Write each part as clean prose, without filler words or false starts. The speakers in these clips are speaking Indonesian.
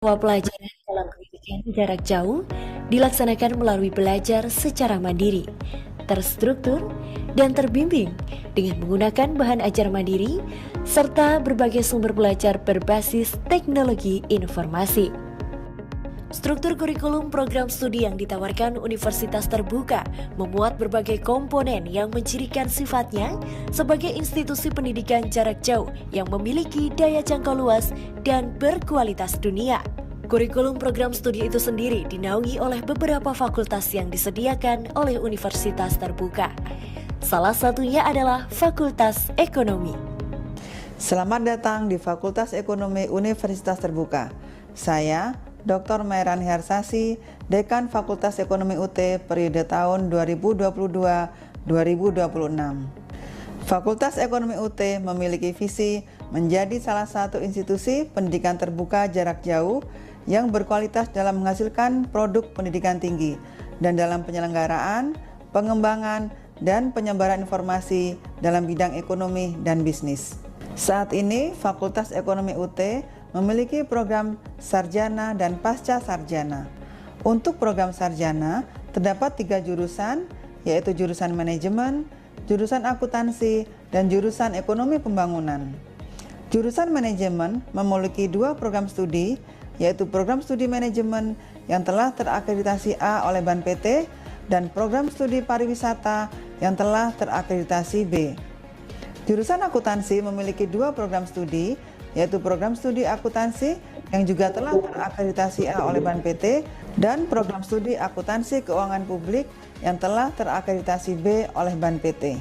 Semua pelajaran dalam pendidikan jarak jauh dilaksanakan melalui belajar secara mandiri, terstruktur, dan terbimbing dengan menggunakan bahan ajar mandiri serta berbagai sumber belajar berbasis teknologi informasi. Struktur kurikulum program studi yang ditawarkan Universitas Terbuka memuat berbagai komponen yang mencirikan sifatnya sebagai institusi pendidikan jarak jauh yang memiliki daya jangkau luas dan berkualitas dunia. Kurikulum program studi itu sendiri dinaungi oleh beberapa fakultas yang disediakan oleh Universitas Terbuka. Salah satunya adalah Fakultas Ekonomi. Selamat datang di Fakultas Ekonomi Universitas Terbuka. Saya Dr. Mairan Hersasi, Dekan Fakultas Ekonomi UT periode tahun 2022-2026. Fakultas Ekonomi UT memiliki visi menjadi salah satu institusi pendidikan terbuka jarak jauh yang berkualitas dalam menghasilkan produk pendidikan tinggi dan dalam penyelenggaraan, pengembangan, dan penyebaran informasi dalam bidang ekonomi dan bisnis. Saat ini, Fakultas Ekonomi UT memiliki program sarjana dan pasca sarjana. Untuk program sarjana, terdapat 3 jurusan, yaitu jurusan manajemen, jurusan akuntansi, dan jurusan ekonomi pembangunan. Jurusan manajemen memiliki 2 program studi, yaitu program studi manajemen yang telah terakreditasi A oleh Ban PT dan program studi pariwisata yang telah terakreditasi B. Jurusan akuntansi memiliki 2 program studi, yaitu program studi akuntansi yang juga telah terakreditasi A oleh Ban PT dan program studi akuntansi keuangan publik yang telah terakreditasi B oleh Ban PT.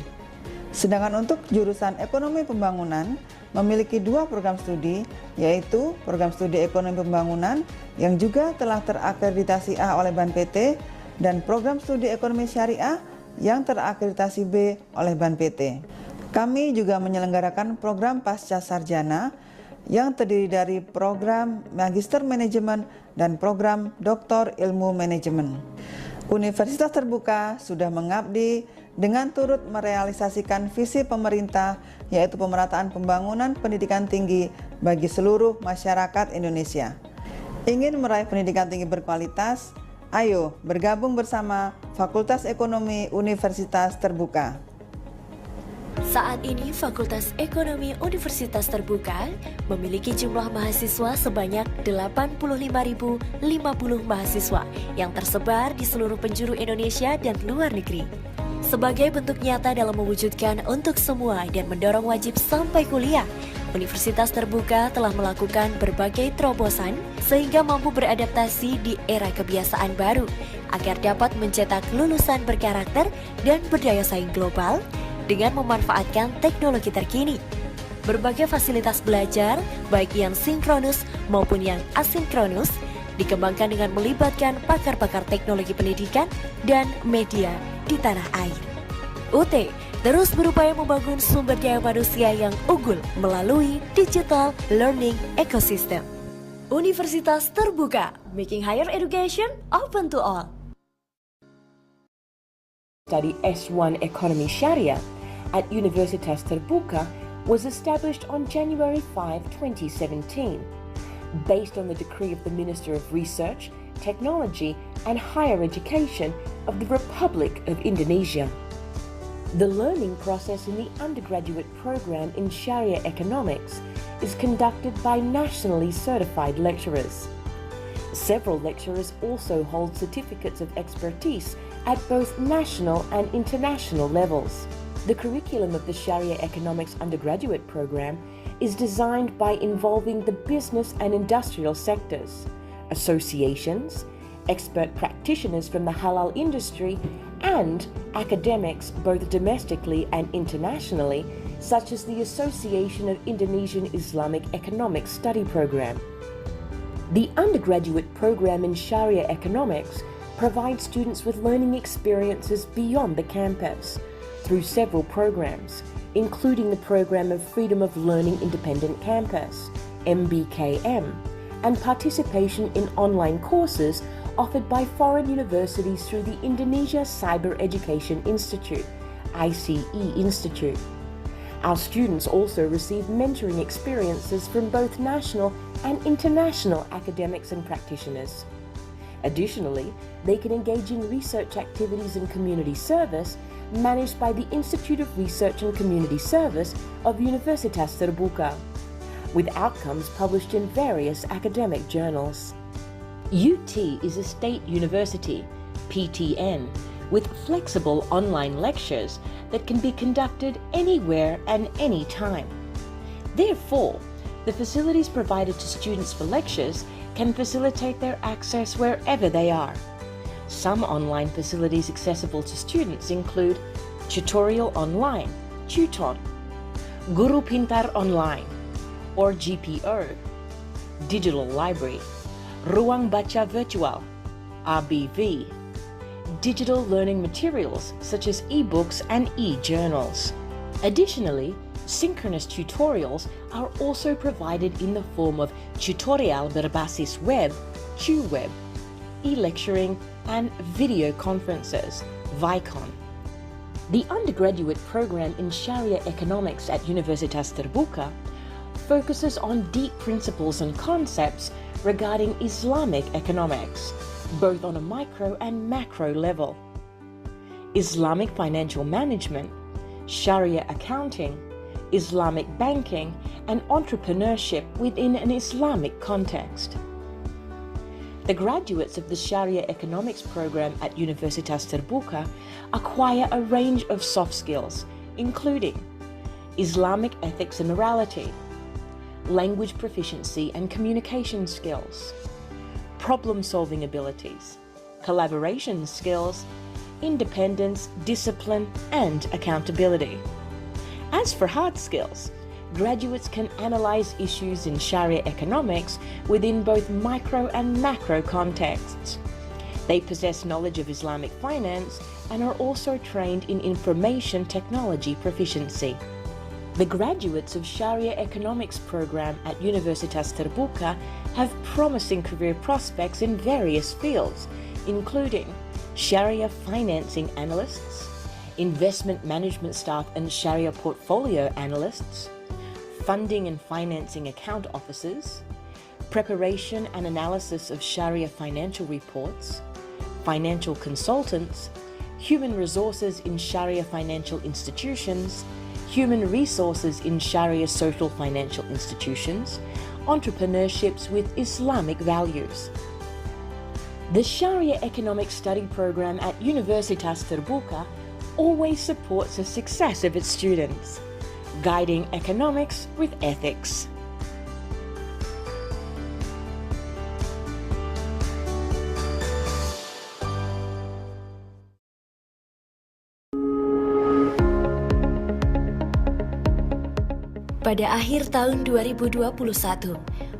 Sedangkan untuk jurusan ekonomi pembangunan memiliki 2 program studi, yaitu program studi ekonomi pembangunan yang juga telah terakreditasi A oleh Ban PT dan program studi ekonomi syariah yang terakreditasi B oleh Ban PT. Kami juga menyelenggarakan program pasca sarjana yang terdiri dari program Magister Manajemen dan program Doktor Ilmu Manajemen. Universitas Terbuka sudah mengabdi dengan turut merealisasikan visi pemerintah, yaitu pemerataan pembangunan pendidikan tinggi bagi seluruh masyarakat Indonesia. Ingin meraih pendidikan tinggi berkualitas? Ayo bergabung bersama Fakultas Ekonomi Universitas Terbuka. Saat ini Fakultas Ekonomi Universitas Terbuka memiliki jumlah mahasiswa sebanyak 85.050 mahasiswa yang tersebar di seluruh penjuru Indonesia dan luar negeri. Sebagai bentuk nyata dalam mewujudkan untuk semua dan mendorong wajib sampai kuliah, Universitas Terbuka telah melakukan berbagai terobosan sehingga mampu beradaptasi di era kebiasaan baru agar dapat mencetak lulusan berkarakter dan berdaya saing global dengan memanfaatkan teknologi terkini. Berbagai fasilitas belajar, baik yang sinkronus maupun yang asinkronus, dikembangkan dengan melibatkan pakar-pakar teknologi pendidikan dan media di tanah air. UT terus berupaya membangun sumber daya manusia yang unggul melalui digital learning ecosystem. Universitas Terbuka, making higher education open to all. Study S1 Economy Sharia at Universitas Terbuka was established on January 5, 2017, based on the decree of the Minister of Research, Technology and Higher Education of the Republic of Indonesia. The learning process in the undergraduate program in Sharia Economics is conducted by nationally certified lecturers. Several lecturers also hold certificates of expertise at both national and international levels. The curriculum of the Sharia Economics undergraduate program is designed by involving the business and industrial sectors, associations, expert practitioners from the halal industry, and academics both domestically and internationally, such as the Association of Indonesian Islamic Economics Study Program. The undergraduate program in Sharia Economics provides students with learning experiences beyond the campus through several programs, including the Program of Freedom of Learning Independent Campus, MBKM, and participation in online courses offered by foreign universities through the Indonesia Cyber Education Institute, ICE Institute. Our students also receive mentoring experiences from both national and international academics and practitioners. Additionally, they can engage in research activities and community service managed by the Institute of Research and Community Service of Universitas Terbuka, with outcomes published in various academic journals. UT is a state university, PTN, with flexible online lectures that can be conducted anywhere and any time. Therefore, the facilities provided to students for lectures can facilitate their access wherever they are. Some online facilities accessible to students include Tutorial Online, Tuton, Guru Pintar Online, or GPO, Digital Library, Ruang Baca Virtual, RBV, digital learning materials such as e-books and e-journals. Additionally, synchronous tutorials are also provided in the form of tutorial berbasis web, TuWeb, e-lecturing, and video conferences, ViCon. The undergraduate program in Sharia Economics at Universitas Terbuka focuses on deep principles and concepts regarding Islamic economics, both on a micro and macro level. Islamic financial management, Sharia accounting, Islamic banking, and entrepreneurship within an Islamic context. The graduates of the Sharia Economics program at Universitas Terbuka acquire a range of soft skills, including Islamic ethics and morality, language proficiency and communication skills, problem-solving abilities, collaboration skills, independence, discipline, and accountability. As for hard skills, graduates can analyze issues in Sharia economics within both micro and macro contexts. They possess knowledge of Islamic finance and are also trained in information technology proficiency. The graduates of Sharia Economics program at Universitas Terbuka have promising career prospects in various fields, including Sharia financing analysts, investment management staff and Sharia portfolio analysts, funding and financing account officers, preparation and analysis of Sharia financial reports, financial consultants, human resources in Sharia financial institutions, human resources in Sharia social financial institutions, entrepreneurships with Islamic values. The Sharia Economic Study program at Universitas Terbuka always supports the success of its students, guiding economics with ethics. Pada akhir tahun 2021,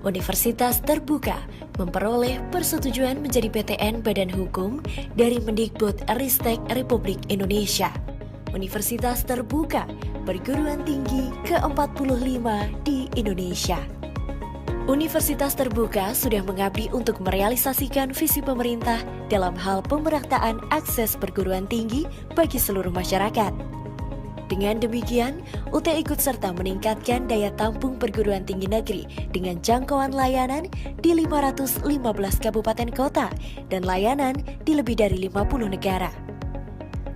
Universitas Terbuka memperoleh persetujuan menjadi PTN Badan Hukum dari Mendikbud-Ristek Republik Indonesia. Universitas Terbuka, perguruan tinggi ke-45 di Indonesia. Universitas Terbuka sudah mengabdi untuk merealisasikan visi pemerintah dalam hal pemerataan akses perguruan tinggi bagi seluruh masyarakat. Dengan demikian, UT ikut serta meningkatkan daya tampung perguruan tinggi negeri dengan jangkauan layanan di 515 kabupaten kota dan layanan di lebih dari 50 negara.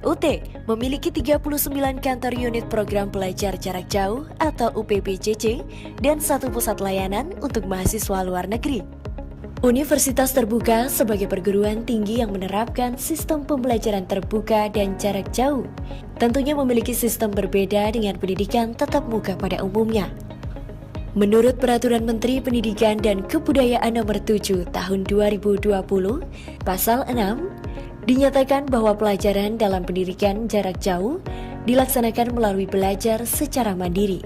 UT memiliki 39 kantor unit program pelajar jarak jauh atau UPPJJ dan 1 pusat layanan untuk mahasiswa luar negeri. Universitas Terbuka sebagai perguruan tinggi yang menerapkan sistem pembelajaran terbuka dan jarak jauh tentunya memiliki sistem berbeda dengan pendidikan tatap muka pada umumnya. Menurut Peraturan Menteri Pendidikan dan Kebudayaan Nomor 7 Tahun 2020, Pasal 6, dinyatakan bahwa pelajaran dalam pendidikan jarak jauh dilaksanakan melalui belajar secara mandiri,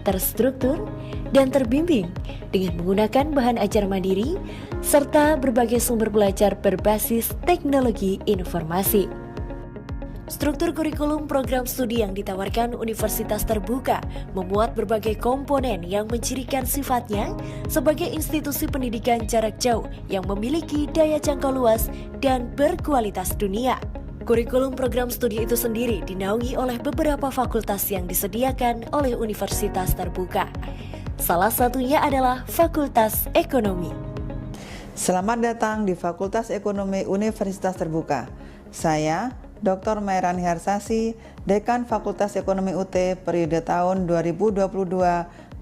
terstruktur, dan terbimbing dengan menggunakan bahan ajar mandiri serta berbagai sumber belajar berbasis teknologi informasi. Struktur kurikulum program studi yang ditawarkan Universitas Terbuka memuat berbagai komponen yang mencirikan sifatnya sebagai institusi pendidikan jarak jauh yang memiliki daya jangkau luas dan berkualitas dunia. Kurikulum program studi itu sendiri dinaungi oleh beberapa fakultas yang disediakan oleh universitas terbuka. Salah satunya adalah Fakultas Ekonomi. Selamat datang di Fakultas Ekonomi Universitas Terbuka. Saya, Dr. Mairani Harsasi, Dekan Fakultas Ekonomi UT periode tahun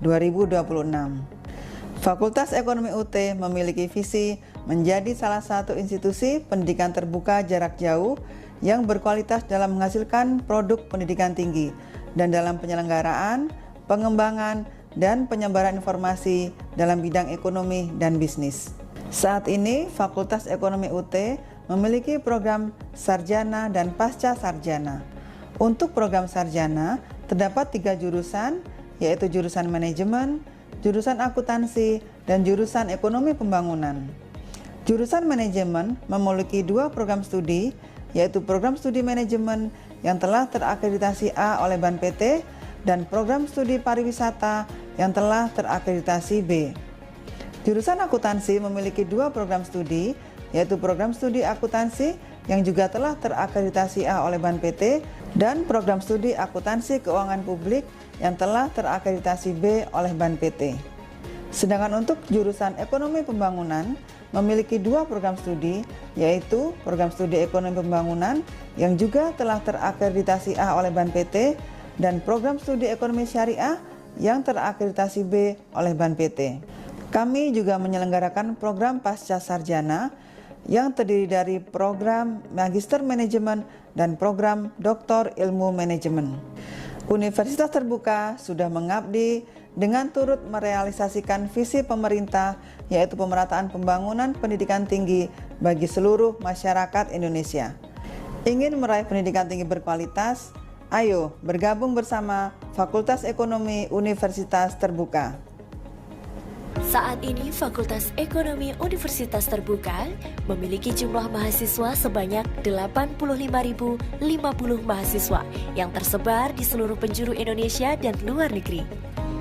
2022-2026. Fakultas Ekonomi UT memiliki visi menjadi salah satu institusi pendidikan terbuka jarak jauh yang berkualitas dalam menghasilkan produk pendidikan tinggi dan dalam penyelenggaraan, pengembangan, dan penyebaran informasi dalam bidang ekonomi dan bisnis. Saat ini, Fakultas Ekonomi UT memiliki program sarjana dan pasca sarjana. Untuk program sarjana, terdapat 3 jurusan, yaitu jurusan manajemen, jurusan akuntansi, dan jurusan ekonomi pembangunan. Jurusan manajemen memiliki 2 program studi, yaitu program studi manajemen yang telah terakreditasi A oleh Ban PT dan program studi pariwisata yang telah terakreditasi B. Jurusan akuntansi memiliki 2 program studi, yaitu program studi akuntansi yang juga telah terakreditasi A oleh Ban PT dan program studi akuntansi keuangan publik yang telah terakreditasi B oleh Ban PT. Sedangkan untuk jurusan ekonomi pembangunan memiliki 2 program studi, yaitu program studi ekonomi pembangunan yang juga telah terakreditasi A oleh Ban PT dan program studi ekonomi syariah yang terakreditasi B oleh Ban PT. Kami juga menyelenggarakan program pasca sarjana yang terdiri dari program Magister Manajemen dan program Doktor Ilmu Manajemen. Universitas Terbuka sudah mengabdi dengan turut merealisasikan visi pemerintah, yaitu pemerataan pembangunan pendidikan tinggi bagi seluruh masyarakat Indonesia. Ingin meraih pendidikan tinggi berkualitas? Ayo bergabung bersama Fakultas Ekonomi Universitas Terbuka. Saat ini Fakultas Ekonomi Universitas Terbuka memiliki jumlah mahasiswa sebanyak 85.050 mahasiswa yang tersebar di seluruh penjuru Indonesia dan luar negeri.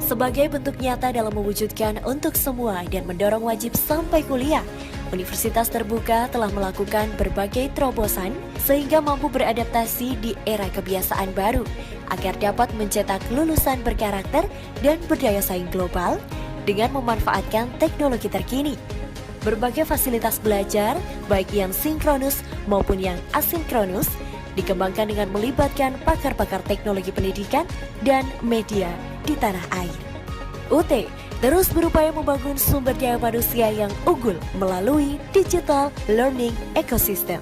Sebagai bentuk nyata dalam mewujudkan untuk semua dan mendorong wajib sampai kuliah, Universitas Terbuka telah melakukan berbagai terobosan sehingga mampu beradaptasi di era kebiasaan baru agar dapat mencetak lulusan berkarakter dan berdaya saing global dengan memanfaatkan teknologi terkini. Berbagai fasilitas belajar, baik yang sinkronus maupun yang asinkronus, dikembangkan dengan melibatkan pakar-pakar teknologi pendidikan dan media di tanah air. UT terus berupaya membangun sumber daya manusia yang unggul melalui digital learning ecosystem.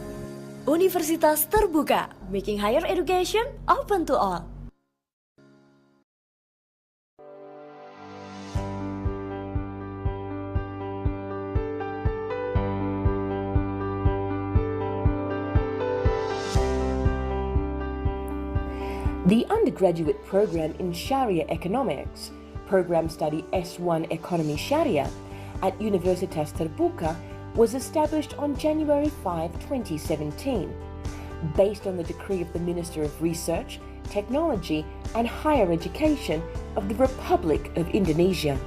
Universitas Terbuka, making higher education open to all. The undergraduate program in Sharia Economics, Program Study S1 Economy Sharia, at Universitas Terbuka was established on January 5, 2017, based on the decree of the Minister of Research, Technology and Higher Education of the Republic of Indonesia.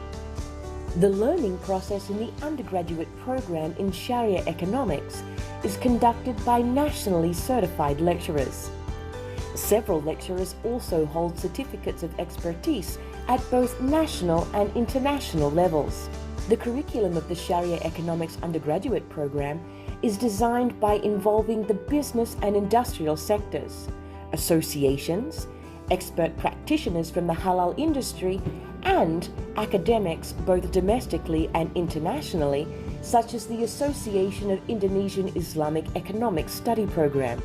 The learning process in the undergraduate program in Sharia Economics is conducted by nationally certified lecturers. Several lecturers also hold certificates of expertise at both national and international levels. The curriculum of the Sharia Economics undergraduate program is designed by involving the business and industrial sectors, associations, expert practitioners from the halal industry, and academics both domestically and internationally, such as the Association of Indonesian Islamic Economic Study Program.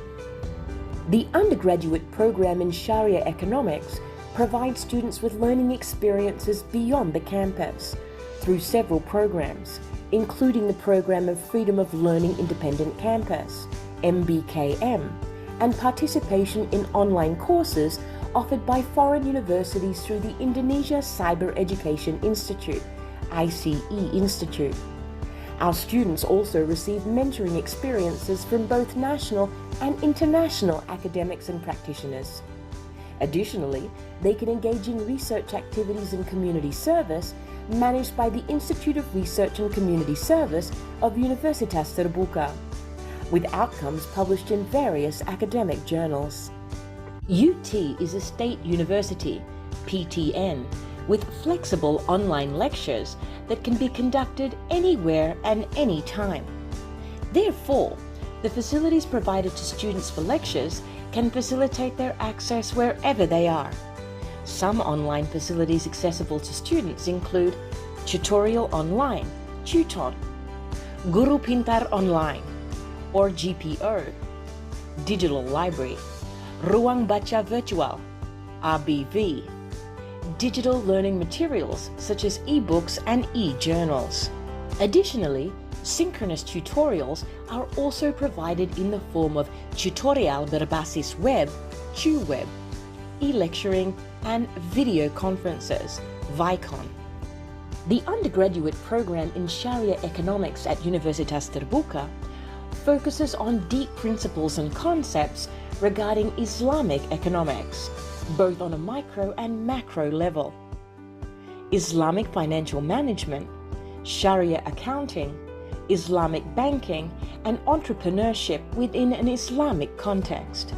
The undergraduate program in Sharia Economics provides students with learning experiences beyond the campus through several programs, including the Program of Freedom of Learning Independent Campus, MBKM, and participation in online courses offered by foreign universities through the Indonesia Cyber Education Institute, ICE Institute. Our students also receive mentoring experiences from both national and international academics and practitioners. Additionally, they can engage in research activities and community service managed by the Institute of Research and Community Service of Universitas Terbuka. with outcomes published in various academic journals. UT is a state university, PTN, with flexible online lectures that can be conducted anywhere and anytime. Therefore, the facilities provided to students for lectures can facilitate their access wherever they are. Some online facilities accessible to students include Tutorial Online, Tuton, Guru Pintar Online, or GPO, Digital Library, Ruang Baca Virtual, RBV, digital learning materials such as e-books and e-journals. Additionally, synchronous tutorials are also provided in the form of tutorial berbasis web, TuWeb, e-lecturing, and video conferences, Vicon. The undergraduate program in Sharia Economics at Universitas Terbuka focuses on deep principles and concepts regarding Islamic economics, both on a micro and macro level. Islamic financial management, Sharia accounting, Islamic banking, and entrepreneurship within an Islamic context.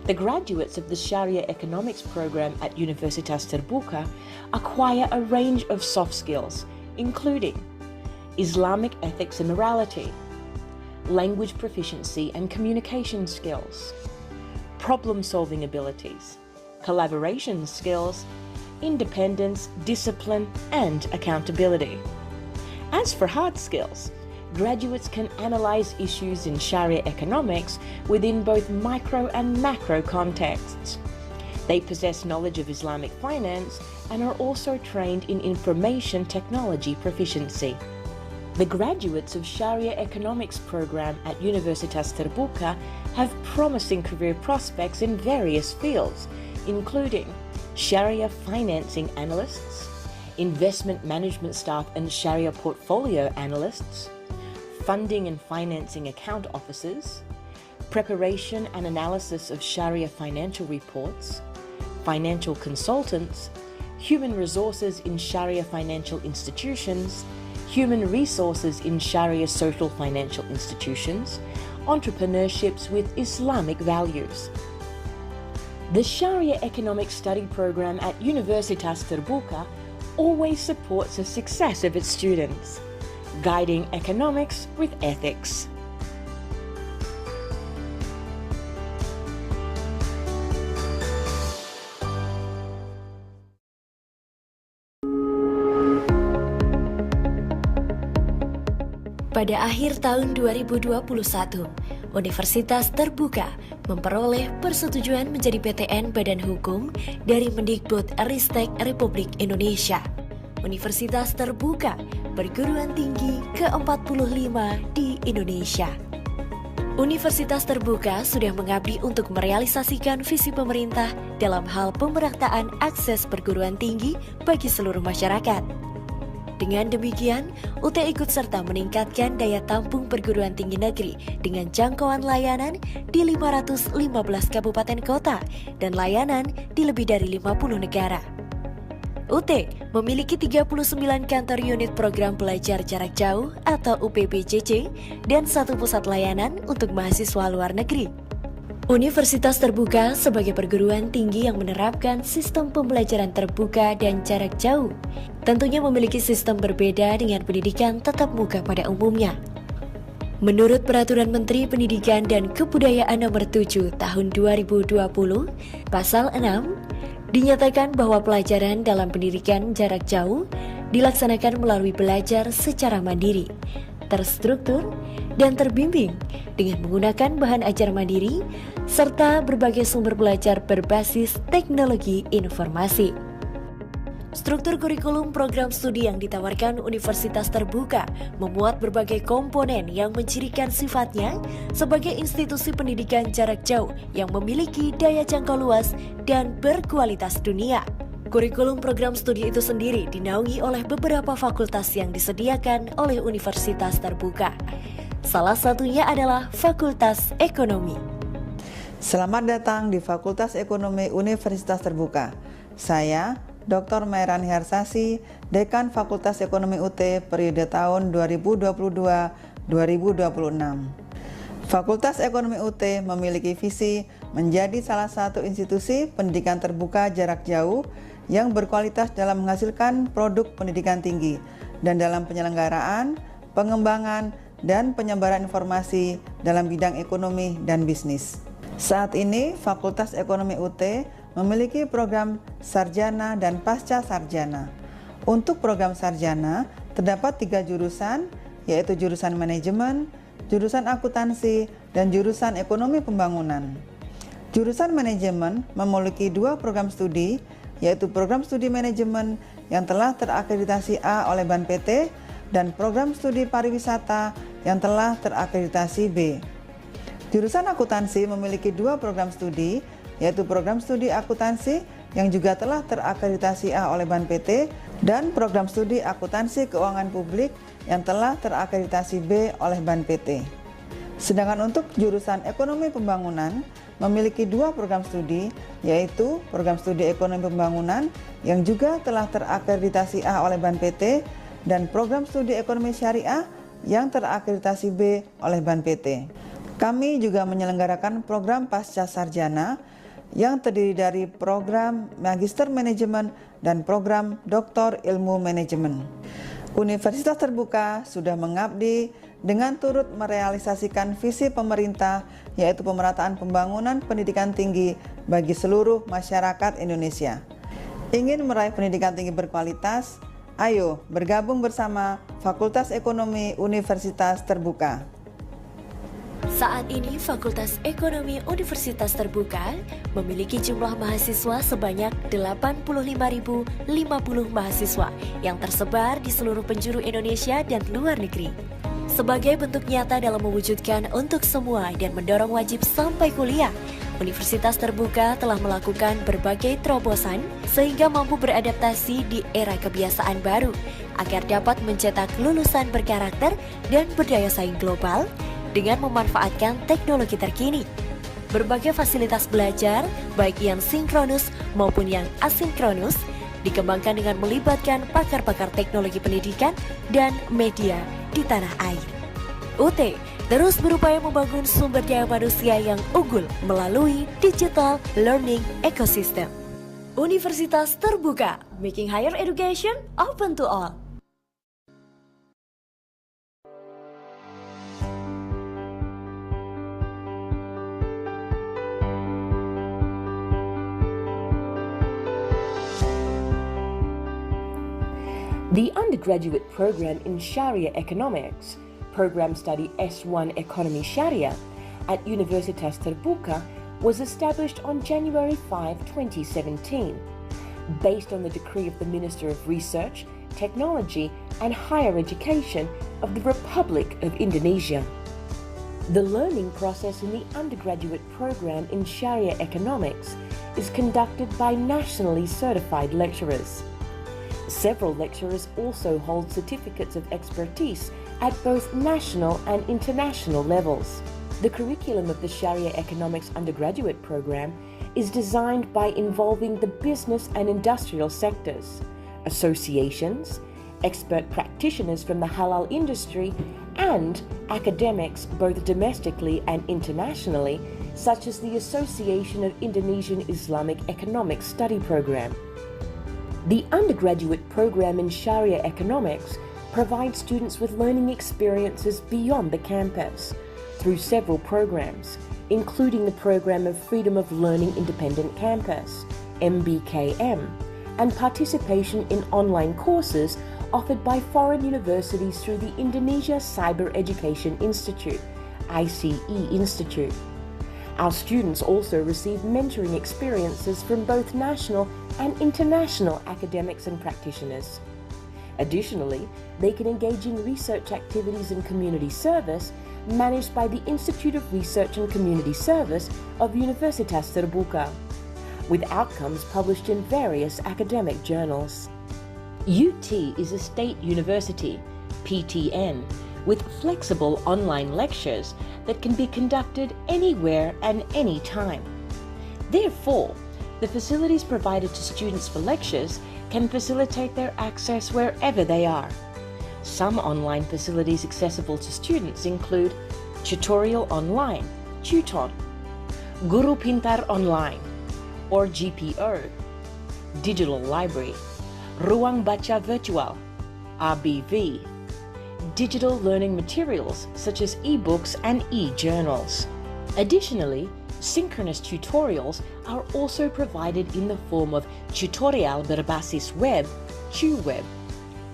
The graduates of the Sharia Economics program at Universitas Terbuka acquire a range of soft skills, including Islamic ethics and morality, language proficiency and communication skills, problem-solving abilities, collaboration skills, independence, discipline, and accountability. As for hard skills, graduates can analyze issues in Sharia economics within both micro and macro contexts. They possess knowledge of Islamic finance and are also trained in information technology proficiency. The graduates of Sharia Economics program at Universitas Terbuka have promising career prospects in various fields, including Sharia financing analysts, investment management staff and Sharia portfolio analysts, funding and financing account officers, preparation and analysis of Sharia financial reports, financial consultants, human resources in Sharia financial institutions, human resources in Sharia social financial institutions, entrepreneurships with Islamic values. The Sharia Economic Study program at Universitas Terbuka always supports the success of its students, guiding economics with ethics. Pada akhir tahun 2021, Universitas Terbuka memperoleh persetujuan menjadi PTN Badan Hukum dari Mendikbud-Ristek Republik Indonesia. Universitas Terbuka perguruan tinggi ke-45 di Indonesia. Universitas Terbuka sudah mengabdi untuk merealisasikan visi pemerintah dalam hal pemerataan akses perguruan tinggi bagi seluruh masyarakat. Dengan demikian, UT ikut serta meningkatkan daya tampung perguruan tinggi negeri dengan jangkauan layanan di 515 kabupaten kota dan layanan di lebih dari 50 negara. UT memiliki 39 kantor unit program belajar jarak jauh atau UPBJJ dan 1 pusat layanan untuk mahasiswa luar negeri. Universitas Terbuka sebagai perguruan tinggi yang menerapkan sistem pembelajaran terbuka dan jarak jauh, tentunya memiliki sistem berbeda dengan pendidikan tatap muka pada umumnya. Menurut Peraturan Menteri Pendidikan dan Kebudayaan Nomor 7 Tahun 2020, Pasal 6, dinyatakan bahwa pelajaran dalam pendidikan jarak jauh dilaksanakan melalui belajar secara mandiri, terstruktur, dan terbimbing dengan menggunakan bahan ajar mandiri serta berbagai sumber belajar berbasis teknologi informasi. Struktur kurikulum program studi yang ditawarkan Universitas Terbuka memuat berbagai komponen yang mencirikan sifatnya sebagai institusi pendidikan jarak jauh yang memiliki daya jangkau luas dan berkualitas dunia. Kurikulum program studi itu sendiri dinaungi oleh beberapa fakultas yang disediakan oleh Universitas Terbuka. Salah satunya adalah Fakultas Ekonomi. Selamat datang di Fakultas Ekonomi Universitas Terbuka. Saya Dr. Mairani Harsasi, Dekan Fakultas Ekonomi UT periode tahun 2022-2026. Fakultas Ekonomi UT memiliki visi menjadi salah satu institusi pendidikan terbuka jarak jauh yang berkualitas dalam menghasilkan produk pendidikan tinggi dan dalam penyelenggaraan, pengembangan, dan penyebaran informasi dalam bidang ekonomi dan bisnis. Saat ini, Fakultas Ekonomi UT memiliki program sarjana dan pasca sarjana. Untuk program sarjana, terdapat 3 jurusan, yaitu jurusan manajemen, jurusan akuntansi, dan jurusan ekonomi pembangunan. Jurusan manajemen memiliki 2 program studi, yaitu program studi manajemen yang telah terakreditasi A oleh Ban PT dan program studi pariwisata yang telah terakreditasi B. Jurusan akuntansi memiliki 2 program studi, yaitu program studi akuntansi yang juga telah terakreditasi A oleh Ban PT dan program studi akuntansi keuangan publik yang telah terakreditasi B oleh Ban PT. Sedangkan untuk jurusan ekonomi pembangunan memiliki 2 program studi, yaitu program studi ekonomi pembangunan yang juga telah terakreditasi A oleh Ban PT dan program studi ekonomi syariah yang terakreditasi B oleh Ban PT. Kami juga menyelenggarakan program pasca sarjana yang terdiri dari program Magister Manajemen dan program Doktor Ilmu Manajemen. Universitas Terbuka sudah mengabdi dengan turut merealisasikan visi pemerintah, yaitu pemerataan pembangunan pendidikan tinggi bagi seluruh masyarakat Indonesia. Ingin meraih pendidikan tinggi berkualitas? Ayo bergabung bersama Fakultas Ekonomi Universitas Terbuka. Saat ini Fakultas Ekonomi Universitas Terbuka memiliki jumlah mahasiswa sebanyak 85.050 mahasiswa yang tersebar di seluruh penjuru Indonesia dan luar negeri. Sebagai bentuk nyata dalam mewujudkan untuk semua dan mendorong wajib sampai kuliah, Universitas Terbuka telah melakukan berbagai terobosan sehingga mampu beradaptasi di era kebiasaan baru agar dapat mencetak lulusan berkarakter dan berdaya saing global dengan memanfaatkan teknologi terkini. Berbagai fasilitas belajar, baik yang sinkronus maupun yang asinkronus, dikembangkan dengan melibatkan pakar-pakar teknologi pendidikan dan media di tanah air. UT terus berupaya membangun sumber daya manusia yang unggul melalui digital learning ecosystem. Universitas Terbuka, making higher education open to all. The undergraduate program in Sharia Economics, Program Study S1 Economy Sharia at Universitas Terbuka was established on January 5, 2017, based on the decree of the Minister of Research, Technology and Higher Education of the Republic of Indonesia. The learning process in the undergraduate program in Sharia Economics is conducted by nationally certified lecturers. Several lecturers also hold certificates of expertise at both national and international levels. The curriculum of the Sharia Economics undergraduate program is designed by involving the business and industrial sectors, associations, expert practitioners from the halal industry, and academics both domestically and internationally, such as the Association of Indonesian Islamic Economics Study Program. The undergraduate program in Sharia Economics provides students with learning experiences beyond the campus through several programs, including the program of Freedom of Learning Independent Campus, MBKM, and participation in online courses offered by foreign universities through the Indonesia Cyber Education Institute, ICE Institute. Our students also receive mentoring experiences from both national and international academics and practitioners. Additionally, they can engage in research activities and community service managed by the Institute of Research and Community Service of Universitas Terbuka, with outcomes published in various academic journals. UT is a state university, PTN, with flexible online lectures that can be conducted anywhere and anytime. Therefore, the facilities provided to students for lectures can facilitate their access wherever they are. Some online facilities accessible to students include Tutorial Online, Tuton, Guru Pintar Online, or GPO, Digital Library, Ruang Baca Virtual, RBV, digital learning materials such as e-books and e-journals. Additionally, synchronous tutorials are also provided in the form of tutorial berbasis web, TuWeb,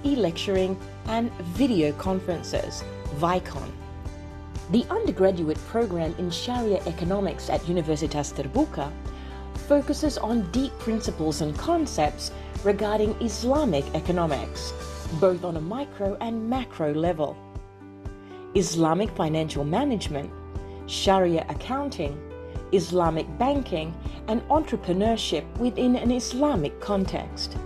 e-lecturing, and video conferences, Vicon. The undergraduate program in Sharia Economics at Universitas Terbuka focuses on deep principles and concepts regarding Islamic economics, both on a micro and macro level. Islamic financial management, Sharia accounting, Islamic banking, and entrepreneurship within an Islamic context.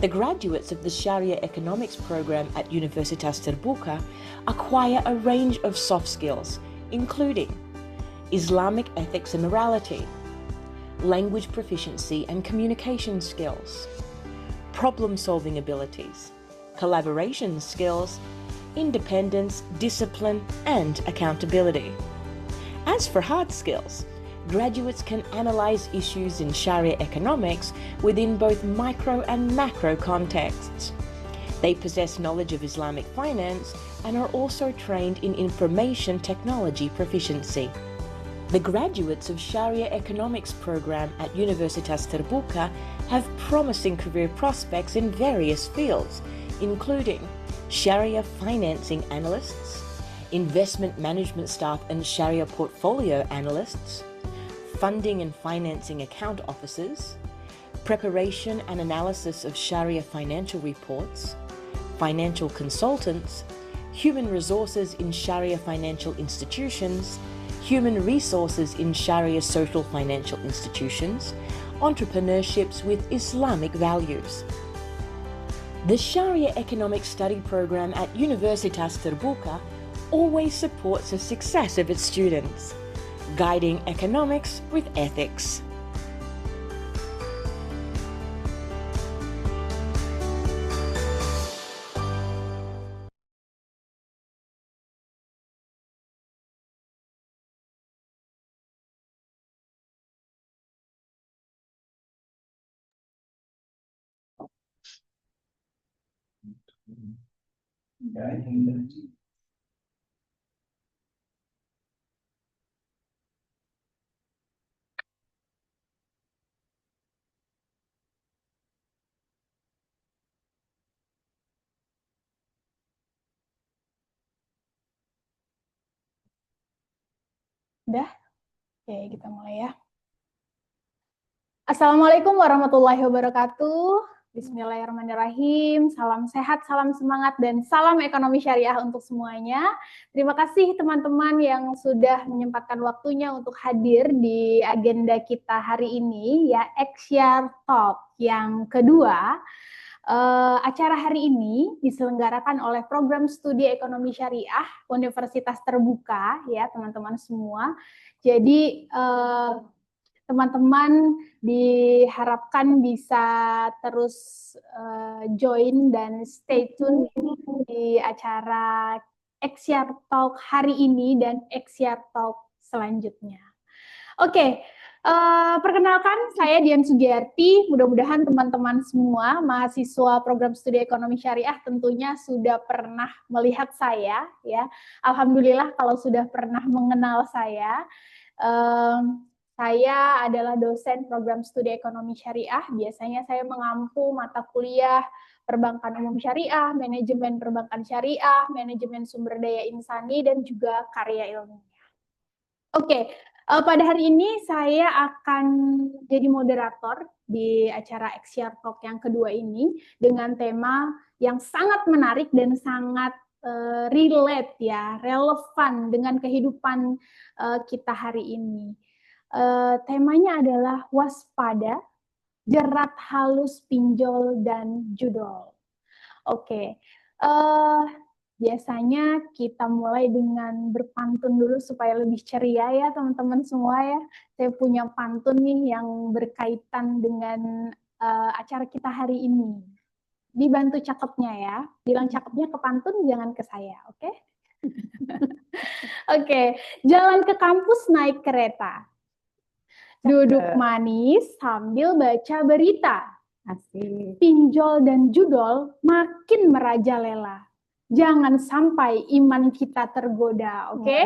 The graduates of the Sharia Economics program at Universitas Terbuka acquire a range of soft skills, including Islamic ethics and morality, language proficiency and communication skills, problem-solving abilities, collaboration skills, independence, discipline, and accountability. As for hard skills, graduates can analyze issues in Sharia economics within both micro and macro contexts. They possess knowledge of Islamic finance and are also trained in information technology proficiency. The graduates of Sharia Economics program at Universitas Terbuka have promising career prospects in various fields, including Sharia financing analysts, investment management staff and Sharia portfolio analysts, funding and financing account officers, preparation and analysis of Sharia financial reports, financial consultants, human resources in Sharia financial institutions, human resources in Sharia social financial institutions, entrepreneurships with Islamic values. The Sharia Economic Study Program at Universitas Terbuka always supports the success of its students, guiding economics with ethics. Udah? Oke, kita mulai ya. Assalamualaikum warahmatullahi wabarakatuh. Bismillahirrahmanirrahim. Salam sehat, salam semangat, dan salam ekonomi syariah untuk semuanya. Terima kasih teman-teman yang sudah menyempatkan waktunya untuk hadir di agenda kita hari ini, ya, Exyar Talk yang kedua. Acara hari ini diselenggarakan oleh Program Studi Ekonomi Syariah Universitas Terbuka, ya teman-teman semua. Jadi teman-teman diharapkan bisa terus join dan stay tune di acara Exyar Talk hari ini dan Exyar Talk selanjutnya. Oke. Perkenalkan, saya Dian Sugiyarti. Mudah-mudahan teman-teman semua mahasiswa program studi ekonomi syariah tentunya sudah pernah melihat saya, ya. Alhamdulillah kalau sudah pernah mengenal saya. Saya adalah dosen program studi ekonomi syariah. Biasanya saya mengampu mata kuliah perbankan umum syariah, manajemen perbankan syariah, manajemen sumber daya insani, dan juga karya ilmiah. Oke. Pada hari ini saya akan jadi moderator di acara Exyar Talk yang kedua ini dengan tema yang sangat menarik dan sangat relate, ya, relevan dengan kehidupan kita hari ini. Temanya adalah waspada, jerat halus pinjol dan judol. Oke. Biasanya kita mulai dengan berpantun dulu supaya lebih ceria ya teman-teman semua ya. Saya punya pantun nih yang berkaitan dengan acara kita hari ini. Dibantu cakepnya ya. Bilang cakepnya ke pantun, jangan ke saya, oke? Oke, jalan ke kampus naik kereta. Duduk manis sambil baca berita. Asik. Pinjol dan judol makin merajalela. Jangan sampai iman kita tergoda, oke?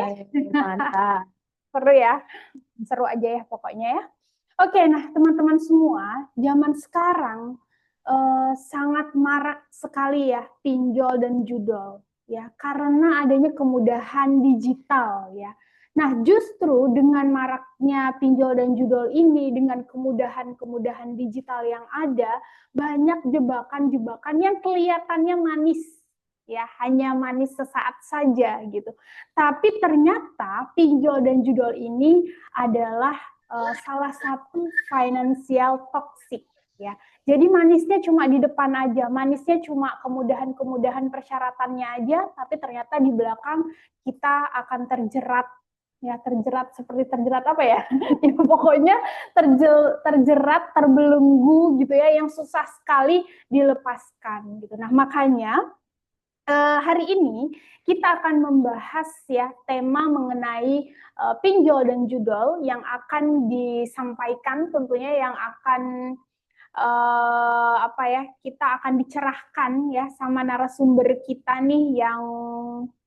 Mantap. Seru ya, seru aja ya pokoknya ya. Oke, nah teman-teman semua, zaman sekarang sangat marak sekali ya pinjol dan judol ya, karena adanya kemudahan digital ya. Nah, justru dengan maraknya pinjol dan judol ini, dengan kemudahan-kemudahan digital yang ada, banyak jebakan-jebakan yang kelihatannya manis ya, hanya manis sesaat saja gitu. Tapi ternyata pinjol dan judol ini adalah salah satu financial toxic ya. Jadi manisnya cuma di depan aja, manisnya cuma kemudahan-kemudahan persyaratannya aja, tapi ternyata di belakang kita akan terjerat ya, terjerat seperti terjerat apa ya? Ya pokoknya terjerat, terbelenggu gitu ya, yang susah sekali dilepaskan gitu. Nah, makanya hari ini kita akan membahas ya tema mengenai pinjol dan judol yang akan disampaikan, tentunya yang akan kita akan dicerahkan ya sama narasumber kita nih yang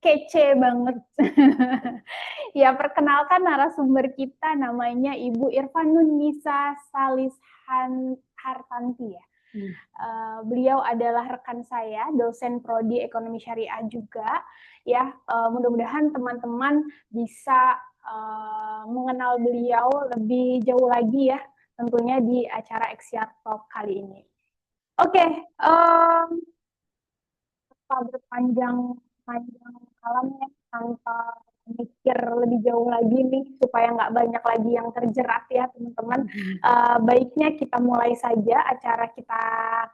kece banget. Ya, perkenalkan narasumber kita, namanya Ibu Irfanunisa Hartanti ya. Beliau adalah rekan saya, dosen prodi ekonomi syariah juga ya. Mudah-mudahan teman-teman bisa mengenal beliau lebih jauh lagi ya, tentunya di acara Exiar Talk kali ini. Oke, tanpa berpanjang kalamnya, tanpa mikir lebih jauh lagi nih, supaya nggak banyak lagi yang terjerat ya teman-teman. Baiknya kita mulai saja acara kita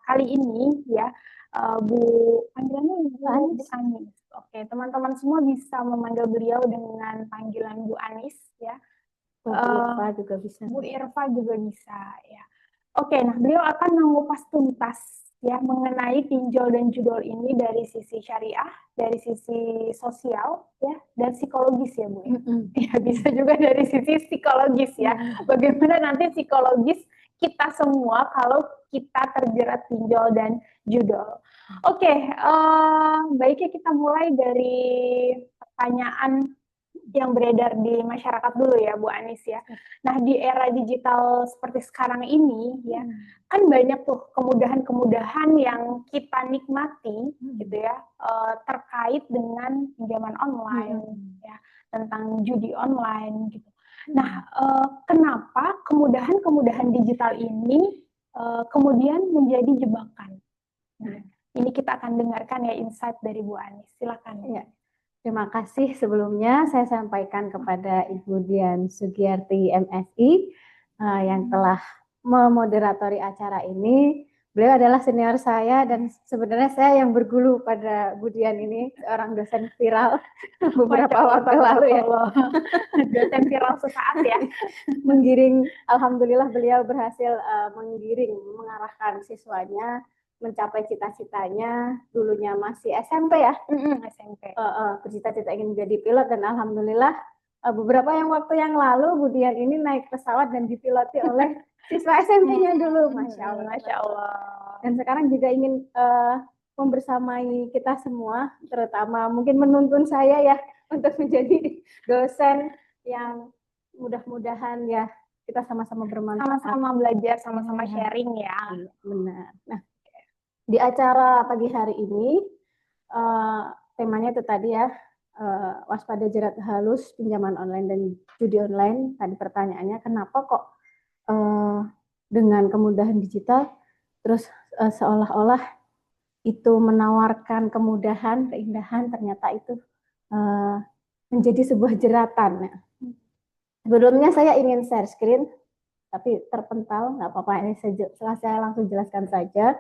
kali ini ya. Bu, panggilannya Bu Anis. Oke, teman-teman semua bisa memanggil beliau dengan panggilan Bu Anis ya. Bu Irfa juga bisa. Bu Irfa juga bisa ya. Oke, nah beliau akan mengupas tuntas ya mengenai pinjol dan judol ini dari sisi syariah, dari sisi sosial ya, dan psikologis ya Bu. Ya bisa juga dari sisi psikologis ya. Bagaimana nanti psikologis kita semua kalau kita terjerat pinjol dan judol. Oke, baiknya kita mulai dari pertanyaan yang beredar di masyarakat dulu ya Bu Anis ya. Nah, di era digital seperti sekarang ini ya, kan banyak tuh kemudahan-kemudahan yang kita nikmati gitu ya, terkait dengan pinjaman online ya, tentang judi online gitu. Nah, kenapa kemudahan-kemudahan digital ini kemudian menjadi jebakan? Nah, ini kita akan dengarkan ya insight dari Bu Anis. Silakan. Ya. Terima kasih sebelumnya saya sampaikan kepada Ibu Dian Sugiyarti MSI yang telah memoderatori acara ini. Beliau adalah senior saya dan sebenarnya saya yang berguru pada Bu Dian ini, seorang dosen viral beberapa waktu lalu ya. Dosen viral sesaat ya. Menggiring, alhamdulillah beliau berhasil mengarahkan siswanya mencapai cita-citanya. Dulunya masih SMP ya, SMP. Bercita-cita ingin menjadi pilot dan alhamdulillah beberapa waktu yang lalu Bu Dian ini naik pesawat dan dipiloti oleh siswa SMP-nya dulu, Masya Allah. Masya Allah. Dan sekarang juga ingin membersamai kita semua, terutama mungkin menuntun saya ya untuk menjadi dosen yang mudah-mudahan ya kita sama-sama bermanfaat. Sama-sama belajar, sama-sama sharing ya. Benar. Nah, di acara pagi hari ini temanya itu tadi ya, waspada jerat halus pinjaman online dan judi online. Tadi pertanyaannya kenapa kok dengan kemudahan digital terus seolah-olah itu menawarkan kemudahan, keindahan, ternyata itu menjadi sebuah jeratan. Sebelumnya saya ingin share screen, tapi terpental, nggak apa-apa, ini saya langsung jelaskan saja.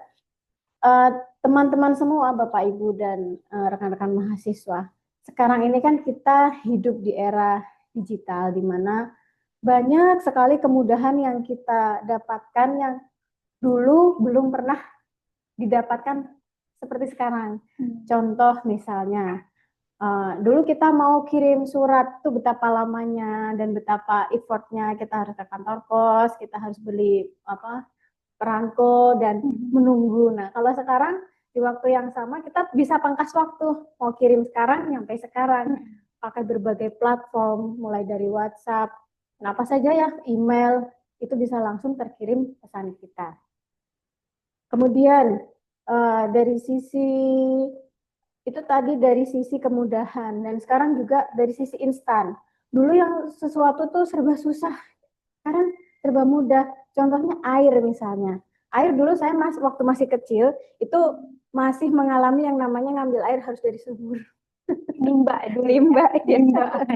Teman-teman semua, Bapak Ibu dan rekan-rekan mahasiswa, sekarang ini kan kita hidup di era digital di mana banyak sekali kemudahan yang kita dapatkan yang dulu belum pernah didapatkan seperti sekarang. Contoh misalnya Dulu kita mau kirim surat tuh betapa lamanya dan betapa effortnya, kita harus ke kantor pos, kita harus beli perangko dan menunggu. Nah, kalau sekarang di waktu yang sama kita bisa pangkas waktu, mau kirim sekarang nyampe sekarang, pakai berbagai platform mulai dari WhatsApp, apa saja ya, email, itu bisa langsung terkirim pesan kita. Kemudian dari sisi itu tadi dari sisi kemudahan, dan sekarang juga dari sisi instan. Dulu yang sesuatu tuh serba susah, sekarang serba mudah. Contohnya air misalnya. Air dulu saya waktu masih kecil itu masih mengalami yang namanya ngambil air harus dari sumur. Limba dulu. Limba, ya. Limba.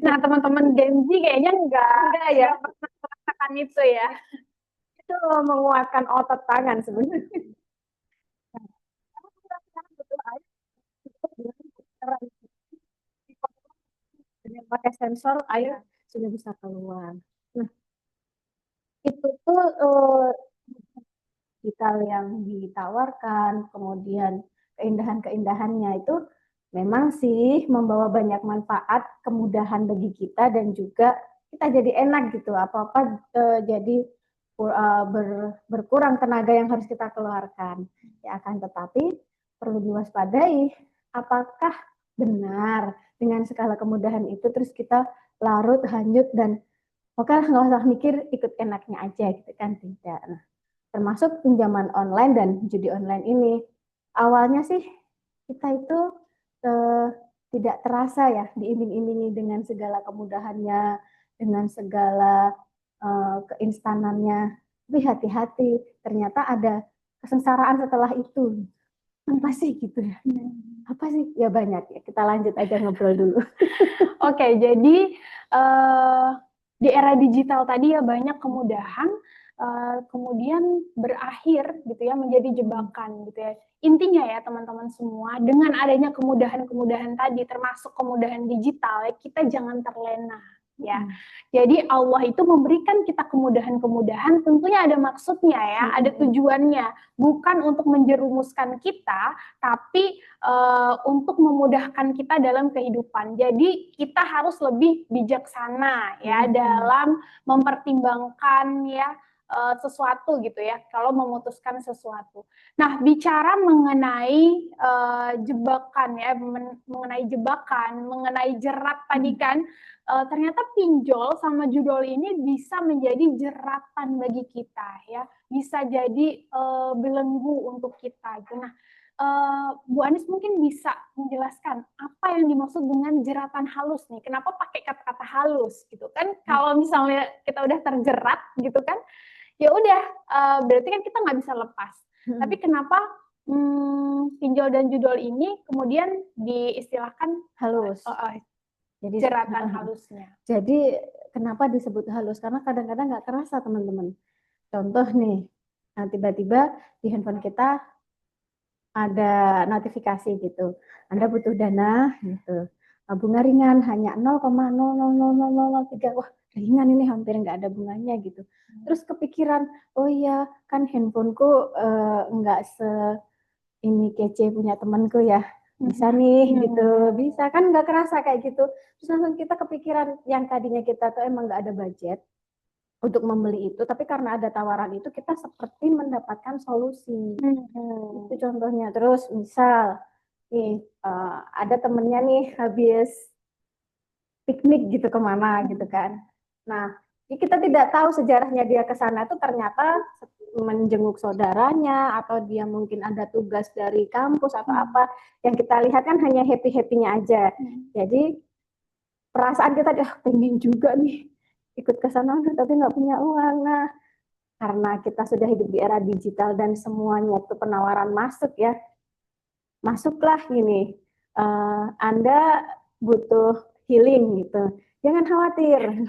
Nah, teman-teman Gen Z kayaknya enggak ya pernah merasakan itu ya. Itu menguatkan otot tangan sebenarnya. Dengan pakai sensor air sudah bisa keluar. Nah, itu tuh digital yang ditawarkan, kemudian keindahan-keindahannya itu memang sih membawa banyak manfaat, kemudahan bagi kita, dan juga kita jadi enak gitu, apa-apa jadi berkurang tenaga yang harus kita keluarkan. Ya, akan tetapi perlu diwaspadai, apakah benar dengan segala kemudahan itu terus kita larut, hanyut, dan oke lah nggak usah mikir, ikut enaknya aja gitu kan, tidak. Nah, termasuk pinjaman online dan judi online ini. Awalnya sih kita itu tidak terasa ya diiming-imingi dengan segala kemudahannya, dengan segala keinstanannya. Tapi hati-hati, ternyata ada kesengsaraan setelah itu. Apa sih gitu ya? Apa sih? Ya banyak ya. Kita lanjut aja ngobrol dulu. Oke, jadi di era digital tadi ya banyak kemudahan, kemudian berakhir gitu ya menjadi jebakan gitu ya. Intinya ya teman-teman semua, dengan adanya kemudahan-kemudahan tadi, termasuk kemudahan digital, ya, kita jangan terlena ya. Jadi Allah itu memberikan kita kemudahan-kemudahan, tentunya ada maksudnya ya, ada tujuannya, bukan untuk menjerumuskan kita, tapi untuk memudahkan kita dalam kehidupan. Jadi kita harus lebih bijaksana ya dalam mempertimbangkan ya sesuatu gitu ya, kalau memutuskan sesuatu. Nah, bicara mengenai jebakan ya, mengenai jerat tadi kan, ternyata pinjol sama judol ini bisa menjadi jeratan bagi kita ya, bisa jadi belenggu untuk kita. Nah, Bu Anis mungkin bisa menjelaskan apa yang dimaksud dengan jeratan halus nih. Kenapa pakai kata-kata halus gitu kan? Kalau misalnya kita udah terjerat gitu kan, ya udah berarti kan kita nggak bisa lepas. Tapi kenapa pinjol dan judol ini kemudian diistilahkan halus? Jadi jeratan halusnya. Jadi kenapa disebut halus? Karena kadang-kadang nggak terasa teman-teman. Contoh nih, tiba-tiba di handphone kita ada notifikasi gitu. Anda butuh dana gitu. Bunga ringan hanya 0,00003. Wah, ringan ini, hampir nggak ada bunganya gitu. Terus kepikiran, oh iya kan handphoneku nggak ini kece punya temanku ya. Bisa nih gitu, bisa kan, nggak kerasa kayak gitu. Terus langsung kita kepikiran yang tadinya kita tuh emang nggak ada budget untuk membeli itu, tapi karena ada tawaran itu kita seperti mendapatkan solusi. Itu contohnya. Terus misal nih ada temennya nih habis piknik gitu kemana gitu kan. Nah, kita tidak tahu sejarahnya dia ke sana itu ternyata menjenguk saudaranya, atau dia mungkin ada tugas dari kampus atau apa. Yang kita lihat kan hanya happy-happynya aja. Jadi perasaan kita pengen juga nih ikut ke sana, tapi nggak punya uang. Nah, karena kita sudah hidup di era digital dan semuanya itu penawaran masuk ya, masuklah gini, Anda butuh healing gitu, jangan khawatir.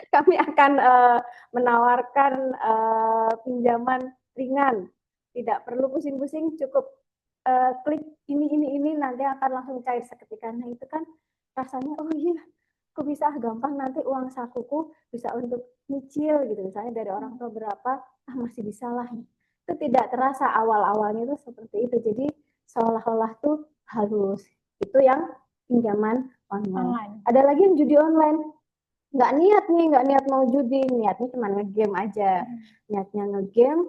Kami akan menawarkan pinjaman ringan, tidak perlu pusing-pusing, cukup klik ini nanti akan langsung cair seketika. Nah itu kan rasanya, oh iya, aku bisa gampang, nanti uang sakuku bisa untuk nyicil gitu, misalnya dari orang tua berapa, masih bisa lah. Itu tidak terasa awal-awalnya itu seperti itu. Jadi seolah-olah tuh halus. Itu yang pinjaman online. Online. Ada lagi yang judi online. Nggak niat mau judi, niatnya cuma nge-game aja. Niatnya nge-game,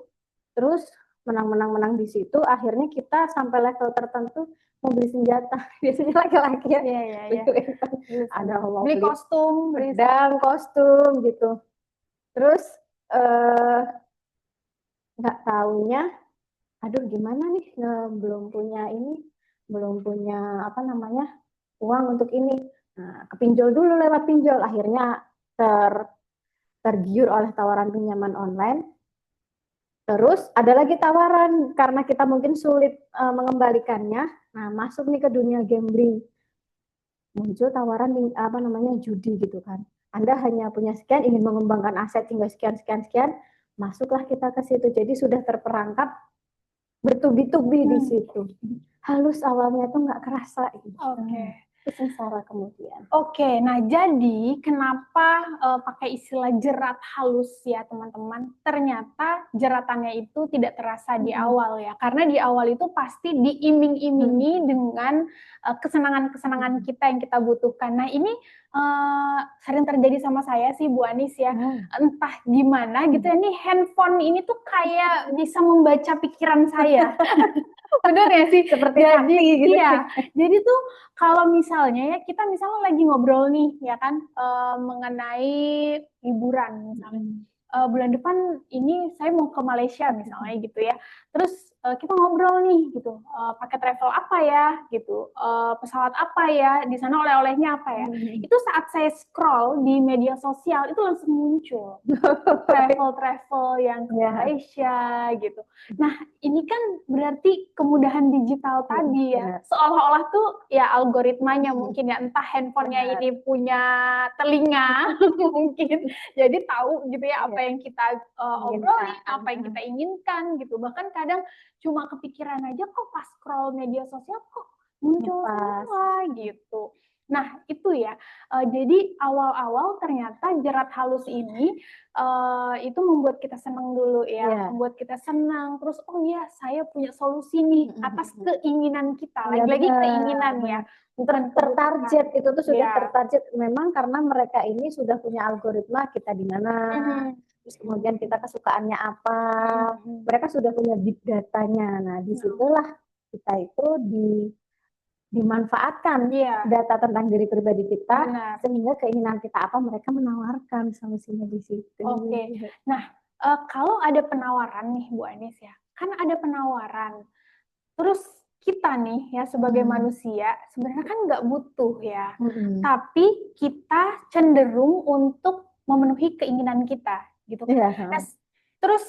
terus menang di situ, akhirnya kita sampai level tertentu mau beli senjata. Biasanya laki-laki ya. Iya. Ada mau Beli beli kostum, pedang, kostum gitu. Terus nggak taunya, aduh gimana nih, belum punya apa namanya uang untuk ini. Nah, kepinjol dulu lewat pinjol, akhirnya tergiur oleh tawaran pinjaman online. Terus ada lagi tawaran karena kita mungkin sulit mengembalikannya. Nah, masuk nih ke dunia gambling. Muncul tawaran apa namanya judi gitu kan. Anda hanya punya sekian, ingin mengembangkan aset hingga sekian, masuklah kita ke situ. Jadi sudah terperangkap bertubi-tubi di situ. Halus awalnya tuh nggak kerasa. Gitu. Oke. Itu sengsara kemudian. Oke, nah jadi kenapa pakai istilah jerat halus ya teman-teman? Ternyata jeratannya itu tidak terasa di awal ya, karena di awal itu pasti diiming-imingi dengan kesenangan-kesenangan kita yang kita butuhkan. Nah ini sering terjadi sama saya sih Bu Anis ya, entah gimana gitu ya, nih handphone ini tuh kayak bisa membaca pikiran saya. Bener ya sih? Seperti hati gitu. Iya, jadi tuh kalau misalnya ya kita misalnya lagi ngobrol nih ya kan mengenai liburan misalnya. Bulan depan ini saya mau ke Malaysia misalnya gitu ya. Terus kita ngobrol nih gitu, pakai travel apa ya gitu, pesawat apa ya, di sana oleh-olehnya apa ya. Itu saat saya scroll di media sosial itu langsung muncul travel yang ke Malaysia gitu. Nah ini kan berarti kemudahan digital tadi ya, seolah-olah tuh ya algoritmanya mungkin ya, entah handphonenya ini punya telinga mungkin, jadi tahu gitu ya apa yang kita obrolin, apa yang kita inginkan gitu. Bahkan kadang cuma kepikiran aja kok pas scroll media sosial kok muncul semua gitu. Nah itu ya, jadi awal-awal ternyata jerat halus ini itu membuat kita senang dulu ya, membuat kita senang, terus oh ya saya punya solusi nih atas keinginan kita, lagi-lagi keinginan ya, bukan tertarget. Itu tuh sudah tertarget memang karena mereka ini sudah punya algoritma kita di mana, terus kemudian kita kesukaannya apa, mereka sudah punya big datanya. Nah disitulah kita itu dimanfaatkan data tentang diri pribadi kita, sehingga keinginan kita apa mereka menawarkan solusinya di situ. Oke. Nah kalau ada penawaran nih Bu Anis ya, kan ada penawaran, terus kita nih ya sebagai manusia sebenarnya kan nggak butuh ya, tapi kita cenderung untuk memenuhi keinginan kita gitu kan. Nah, terus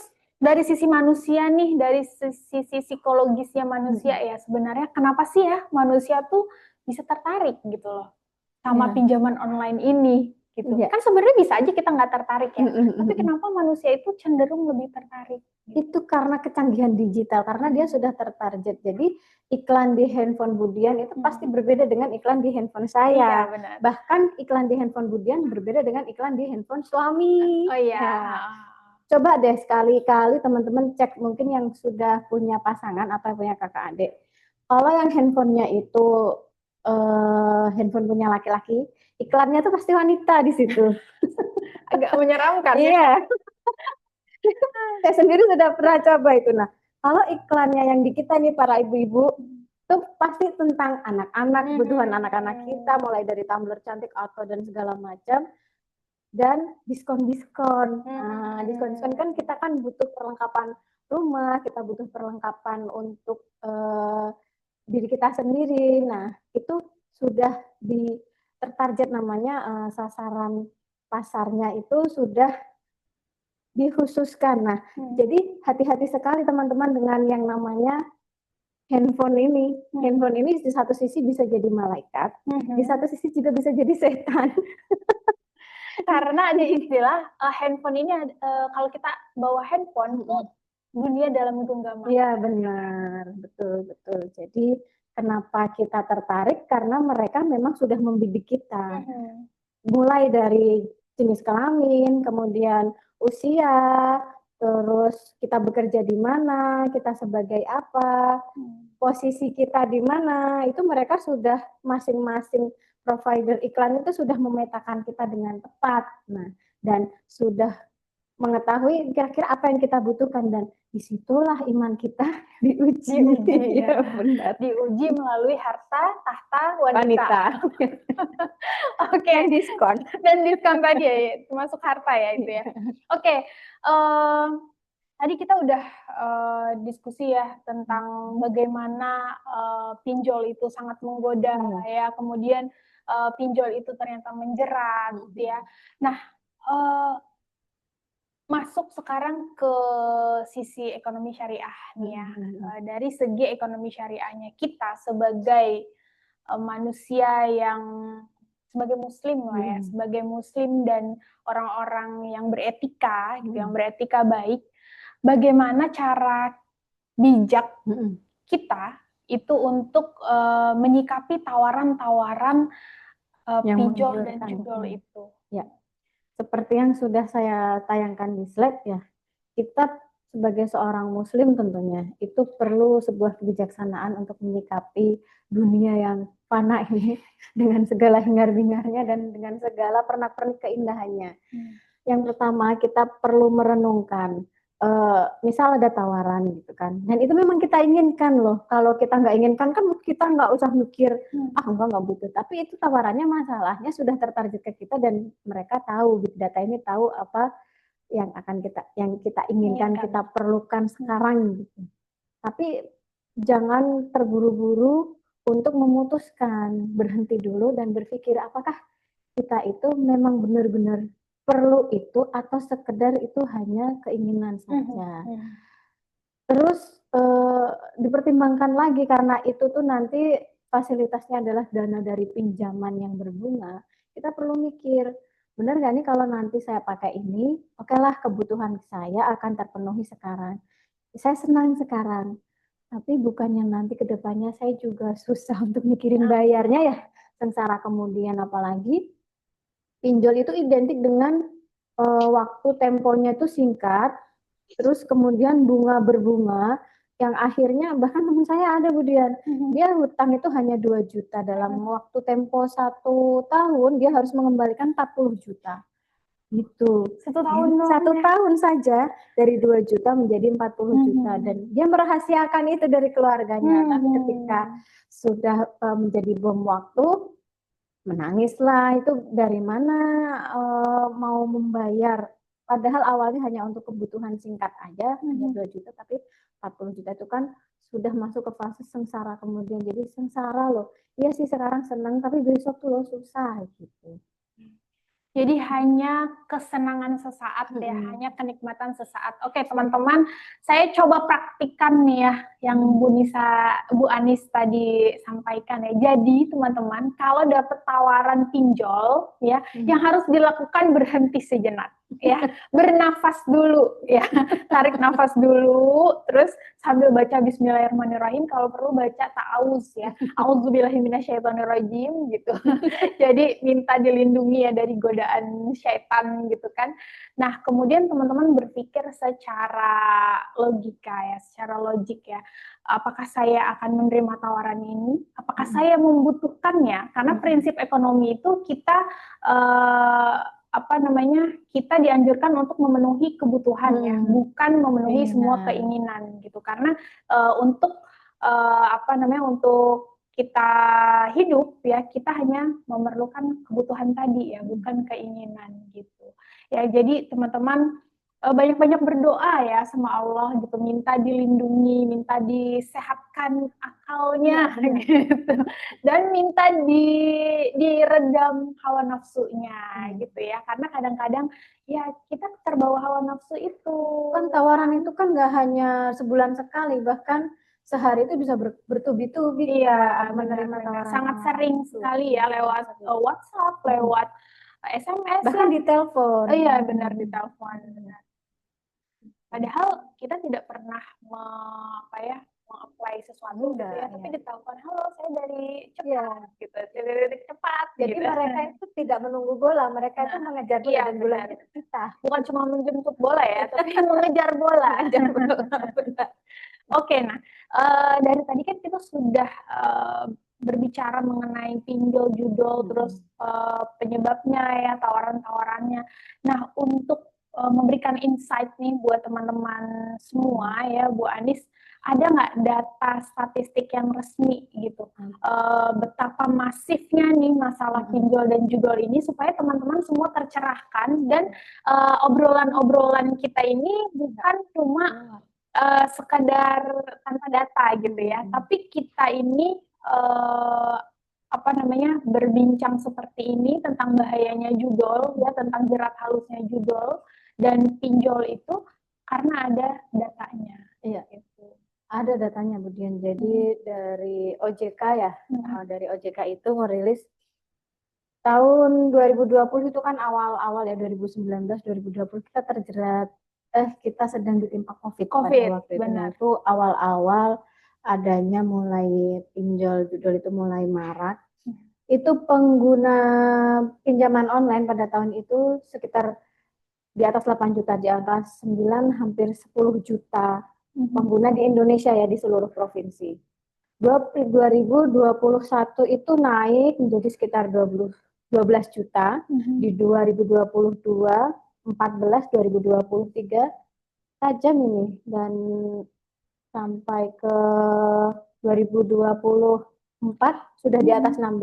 dari sisi manusia nih, dari sisi psikologisnya manusia ya, sebenarnya kenapa sih ya manusia tuh bisa tertarik gitu loh sama pinjaman online ini gitu. Kan sebenarnya bisa aja kita nggak tertarik ya, tapi kenapa manusia itu cenderung lebih tertarik? Itu karena kecanggihan digital, karena dia sudah tertarget. Jadi iklan di handphone Budian itu pasti berbeda dengan iklan di handphone saya. Benar. Bahkan iklan di handphone Budian berbeda dengan iklan di handphone suami. Oh iya. Coba deh sekali-kali teman-teman cek, mungkin yang sudah punya pasangan atau punya kakak adik. Kalau yang handphonenya itu handphone punya laki-laki, iklannya tuh pasti wanita di situ. Agak menyeramkan. Iya. Saya sendiri sudah pernah coba itu. Nah, kalau iklannya yang di kita nih para ibu-ibu, itu pasti tentang anak-anak, kebutuhan anak-anak kita, mulai dari tumbler cantik, auto dan segala macam. Dan diskon-diskon. Nah, diskon-diskon kan kita kan butuh perlengkapan rumah, kita butuh perlengkapan untuk diri kita sendiri. Nah, itu sudah tertarget namanya, sasaran pasarnya itu sudah dikhususkan. Nah, jadi hati-hati sekali teman-teman dengan yang namanya handphone ini. Handphone ini di satu sisi bisa jadi malaikat, di satu sisi juga bisa jadi setan. Karena ada istilah handphone ini kalau kita bawa handphone tuh dunia dalam genggaman. Iya benar, betul. Jadi kenapa kita tertarik? Karena mereka memang sudah membidik kita. Mulai dari jenis kelamin, kemudian usia, terus kita bekerja di mana, kita sebagai apa. posisi kita di mana, itu mereka sudah masing-masing provider iklan itu sudah memetakan kita dengan tepat. Nah, dan sudah mengetahui kira-kira apa yang kita butuhkan, dan disitulah iman kita diuji. Ya, Benar. diuji melalui harta, tahta, wanita. Wanita. Oke, Dan diskon. dan diskon tadi ya, termasuk harta ya itu ya. Oke, tadi kita udah diskusi ya tentang bagaimana pinjol itu sangat menggoda ya, kemudian pinjol itu ternyata menjerat gitu ya. Nah, masuk sekarang ke sisi ekonomi syariah nih ya. Dari segi ekonomi syariahnya kita sebagai manusia yang sebagai muslim lah ya, sebagai muslim dan orang-orang yang beretika gitu, yang beretika baik, bagaimana cara bijak kita itu untuk menyikapi tawaran-tawaran pinjol dan judol itu. Ya. Seperti yang sudah saya tayangkan di slide ya, kita sebagai seorang muslim tentunya itu perlu sebuah kebijaksanaan untuk menyikapi dunia yang fana ini dengan segala hingar-bingarnya dan dengan segala pernak-pernik keindahannya. Yang pertama, kita perlu merenungkan, misal ada tawaran gitu kan, dan itu memang kita inginkan loh. Kalau kita nggak inginkan kan kita nggak usah mikir, nggak butuh. Tapi itu tawarannya, masalahnya sudah tertarget ke kita dan mereka tahu, big data ini tahu apa yang kita inginkan, kita perlukan sekarang gitu. Tapi jangan terburu-buru untuk memutuskan, berhenti dulu dan berpikir apakah kita itu memang benar-benar perlu itu atau sekedar itu hanya keinginan saja. Terus dipertimbangkan lagi, karena itu tuh nanti fasilitasnya adalah dana dari pinjaman yang berbunga. Kita perlu mikir, benar nggak nih kalau nanti saya pakai ini, oke lah kebutuhan saya akan terpenuhi sekarang. Saya senang sekarang, tapi bukannya nanti kedepannya saya juga susah untuk mikirin bayarnya ya, sengsara kemudian. Apalagi pinjol itu identik dengan waktu temponya itu singkat, terus kemudian bunga berbunga, yang akhirnya bahkan teman saya ada Bu Dian, dia hutang itu hanya 2 juta, dalam waktu tempo 1 tahun dia harus mengembalikan 40 juta. Gitu. 1 tahun doang, 1 tahun saja dari 2 juta menjadi 40 juta, dan dia merahasiakan itu dari keluarganya. Tapi ketika sudah menjadi bom waktu, menangislah, itu dari mana mau membayar, padahal awalnya hanya untuk kebutuhan singkat aja, hanya 2 juta, tapi 40 juta itu kan sudah masuk ke fase sengsara kemudian. Jadi sengsara loh, iya sih sekarang senang tapi besok tuh loh susah gitu. Jadi hanya kesenangan sesaat ya, hanya kenikmatan sesaat. Oke teman-teman, saya coba praktikkan nih ya yang Bu Anis tadi sampaikan ya. Jadi teman-teman, kalau dapat tawaran pinjol ya, yang harus dilakukan berhenti sejenak ya, bernafas dulu ya, tarik nafas dulu, terus sambil baca Bismillahirrahmanirrahim, kalau perlu baca ta'awuz ya, a'udzubillahi minasyaitonirrajim gitu. Jadi minta dilindungi ya dari godaan syaitan gitu kan. Nah kemudian teman-teman berpikir secara logika ya, secara logik ya, apakah saya akan menerima tawaran ini, apakah saya membutuhkannya, karena prinsip ekonomi itu kita kita dianjurkan untuk memenuhi kebutuhan ya, bukan memenuhi semua keinginan gitu. Karena untuk untuk kita hidup ya, kita hanya memerlukan kebutuhan tadi ya, bukan keinginan gitu. Ya jadi teman-teman banyak-banyak berdoa ya sama Allah gitu, minta dilindungi, minta disehatkan akalnya gitu, dan minta diredam hawa nafsunya gitu ya, karena kadang-kadang ya kita terbawa hawa nafsu itu. Kan tawaran itu kan nggak hanya sebulan sekali, bahkan sehari itu bisa bertubi-tubi. Iya, menerima tawaran. Sangat sering sekali ya, lewat WhatsApp, lewat SMS, bahkan di telepon. Iya benar, di telepon benar. Padahal kita tidak pernah apply sesuatu gitu ya, tapi ditelepon, halo saya dari cepat gitu, dari cepat. Jadi gitu. Mereka itu tidak menunggu bola, mereka itu mengejar bola, dan bola itu kita. Bukan cuma menjemput bola ya, tapi mengejar bola. Oke, nah dari tadi kan kita sudah berbicara mengenai pinjol, judol, terus penyebabnya ya, tawaran-tawarannya. Nah, untuk memberikan insight nih buat teman-teman semua ya, Bu Anis, ada nggak data statistik yang resmi gitu, betapa masifnya nih masalah pinjol dan judol ini supaya teman-teman semua tercerahkan dan obrolan-obrolan kita ini bukan cuma sekadar tanpa data gitu ya, tapi kita ini apa namanya berbincang seperti ini tentang bahayanya judol ya, tentang jerat halusnya judol dan pinjol itu karena ada datanya. Iya, itu ada datanya, Bu Dian. Jadi dari OJK ya, dari OJK itu merilis tahun 2020 itu kan awal-awal ya, 2019, 2020 kita terjerat, kita sedang ditimpa COVID pada waktu itu. Nah, itu awal-awal adanya mulai pinjol judol itu mulai marak. Itu pengguna pinjaman online pada tahun itu sekitar di atas 8 juta, di atas 9 hampir 10 juta pengguna di Indonesia ya, di seluruh provinsi. 2021 itu naik menjadi sekitar 12 juta, di 2022, 14, 2023 tajam ini, dan sampai ke 2024 sudah di atas 16,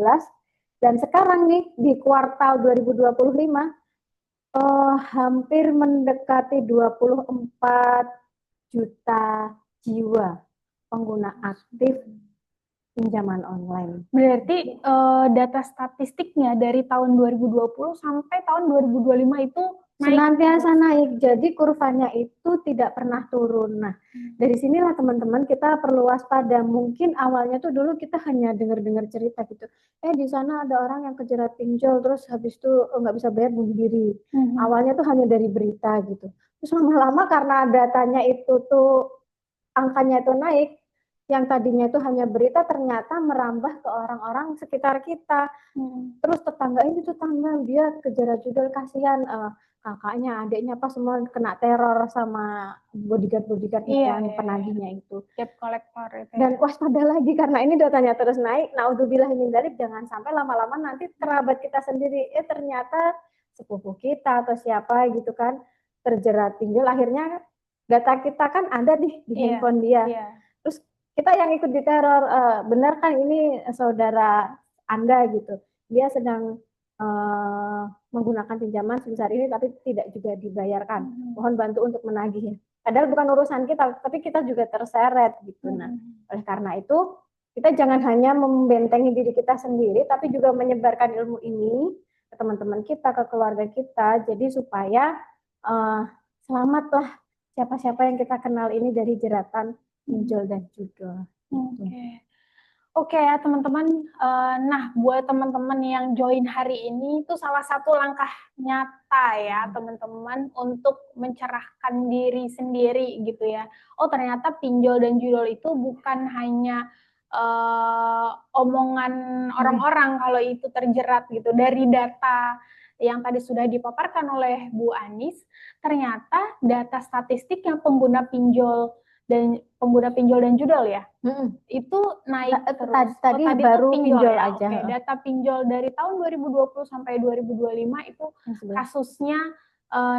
dan sekarang nih di kuartal 2025 hampir mendekati 24 juta jiwa pengguna aktif pinjaman online. Berarti data statistiknya dari tahun 2020 sampai tahun 2025 itu senantiasa naik, jadi kurvanya itu tidak pernah turun. Nah, dari sinilah teman-teman kita perlu waspada. Mungkin awalnya tuh dulu kita hanya dengar-dengar cerita gitu. Di sana ada orang yang kejerat pinjol, terus habis itu nggak bisa bayar, bunuh diri. Awalnya tuh hanya dari berita gitu. Terus lama-lama karena datanya itu tuh angkanya itu naik, yang tadinya itu hanya berita ternyata merambah ke orang-orang sekitar kita. Terus tetangga ini tetangga dia kejerat judol, kasihan, kakaknya, adiknya pas semua kena teror sama bodyguard yang penagihnya itu. Debt collector itu. Dan waspada lagi karena ini datanya terus naik. Naudzubillah min dzalik, jangan sampai lama-lama nanti kerabat kita sendiri ternyata sepupu kita atau siapa gitu kan terjerat pinjol. Akhirnya data kita kan ada di handphone dia. Terus kita yang ikut diteror, benar kan ini saudara Anda gitu. Dia sedang menggunakan pinjaman sebesar ini tapi tidak juga dibayarkan. Mohon bantu untuk menagihnya. Padahal bukan urusan kita, tapi kita juga terseret gitu. Nah, oleh karena itu kita jangan hanya membentengi diri kita sendiri, tapi juga menyebarkan ilmu ini ke teman-teman kita, ke keluarga kita. Jadi supaya selamatlah siapa-siapa yang kita kenal ini dari jeratan pinjol dan judol. Oke ya teman-teman, nah buat teman-teman yang join hari ini itu salah satu langkah nyata ya teman-teman untuk mencerahkan diri sendiri gitu ya. Oh ternyata pinjol dan judol itu bukan hanya omongan orang-orang kalau itu terjerat gitu. Dari data yang tadi sudah dipaparkan oleh Bu Anis, ternyata data statistik yang pengguna pinjol dan judol ya, itu naik terus. Tadi baru pinjol ya? aja. Data pinjol dari tahun 2020 sampai 2025 itu kasusnya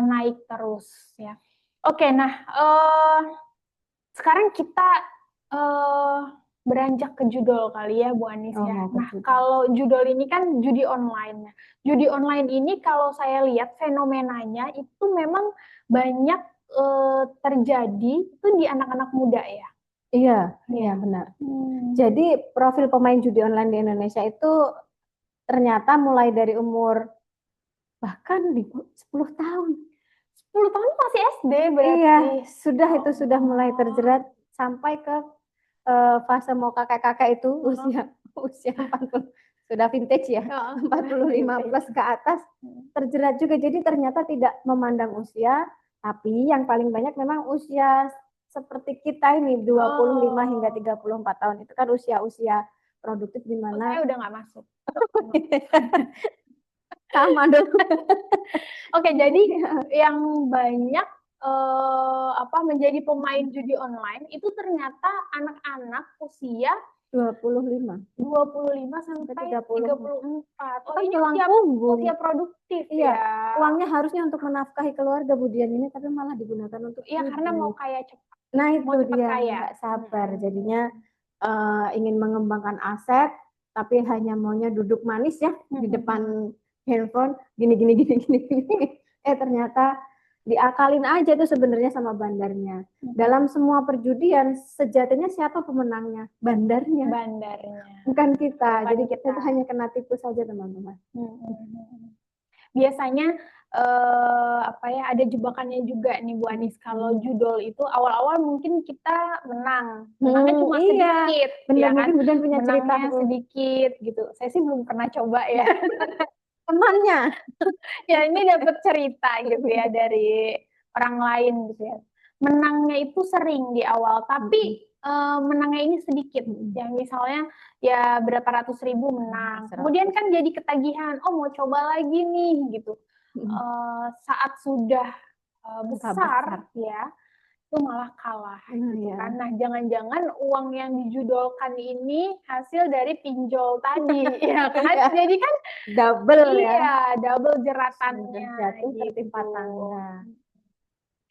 naik terus ya. Nah sekarang kita beranjak ke judol kali ya Bu Anis ya. Nah kalau judol ini kan judi online. Judi online ini kalau saya lihat fenomenanya itu memang banyak terjadi itu di anak-anak muda ya. Iya benar. Jadi profil pemain judi online di Indonesia itu ternyata mulai dari umur bahkan di 10 tahun. 10 tahun masih SD berarti. Iya, sudah mulai terjerat sampai ke fase mau kakek-kakek itu usia 40, sudah vintage ya, 45 plus ke atas terjerat juga. Jadi ternyata tidak memandang usia. Tapi yang paling banyak memang usia seperti kita ini 25 hingga 34 tahun itu kan usia-usia produktif di mana saya udah nggak masuk. Sama dong. Jadi yang banyak menjadi pemain judi online itu ternyata anak-anak usia 25 sampai 34. Oh, Kan ini tulang usia punggung. produktif Iya, ya. uangnya harusnya untuk menafkahi keluarga Budian ini, tapi malah digunakan untuk Iya, karena judi. mau kaya cepat. Nah mau itu cepat dia, kaya. nggak sabar. Jadinya ingin mengembangkan aset, tapi hanya maunya duduk manis ya di depan handphone, gini. Ternyata diakalin aja tuh sebenarnya sama bandarnya. Dalam semua perjudian, sejatinya siapa pemenangnya? Bandarnya. Bukan kita. Jadi kita hanya kena tipu saja, teman-teman. Biasanya ada jebakannya juga nih Bu Anis. Kalau judol itu awal-awal mungkin kita menangnya cuma sedikit, benar, ya kan? mungkin Budian punya cerita sedikit gitu. Saya sih belum pernah coba ya. Temannya. Ya ini dapat cerita gitu ya dari orang lain gitu ya. Menangnya itu sering di awal, tapi menangnya ini sedikit. Ya misalnya ya berapa ratus ribu menang. Kemudian kan jadi ketagihan, oh mau coba lagi nih gitu. Saat sudah besar ya, itu malah kalah gitu kan. Nah, jangan-jangan uang yang dijudolkan ini hasil dari pinjol tadi ya kan. Jadi kan double ya. Iya, double jeratannya Jatuh gitu. tertimpa tangga.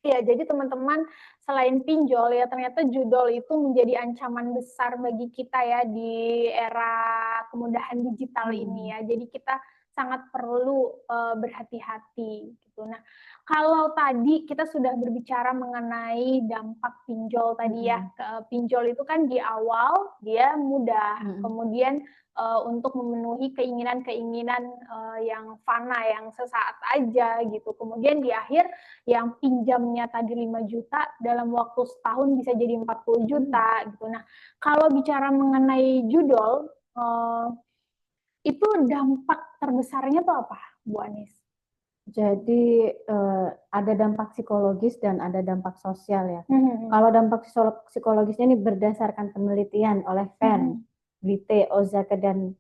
Iya, jadi teman-teman selain pinjol ya ternyata judol itu menjadi ancaman besar bagi kita ya di era kemudahan digital ini ya. Jadi kita sangat perlu berhati-hati gitu. Nah, kalau tadi kita sudah berbicara mengenai dampak pinjol tadi ya. Pinjol itu kan di awal dia mudah, kemudian untuk memenuhi keinginan-keinginan yang fana, yang sesaat aja gitu. Kemudian di akhir yang pinjamnya tadi 5 juta dalam waktu setahun bisa jadi 40 juta gitu. Nah, kalau bicara mengenai judol, itu dampak terbesarnya tuh apa, Bu Anis? Jadi ada dampak psikologis dan ada dampak sosial ya. Kalau dampak psikologisnya ini berdasarkan penelitian oleh Van Blite, Ozaka dan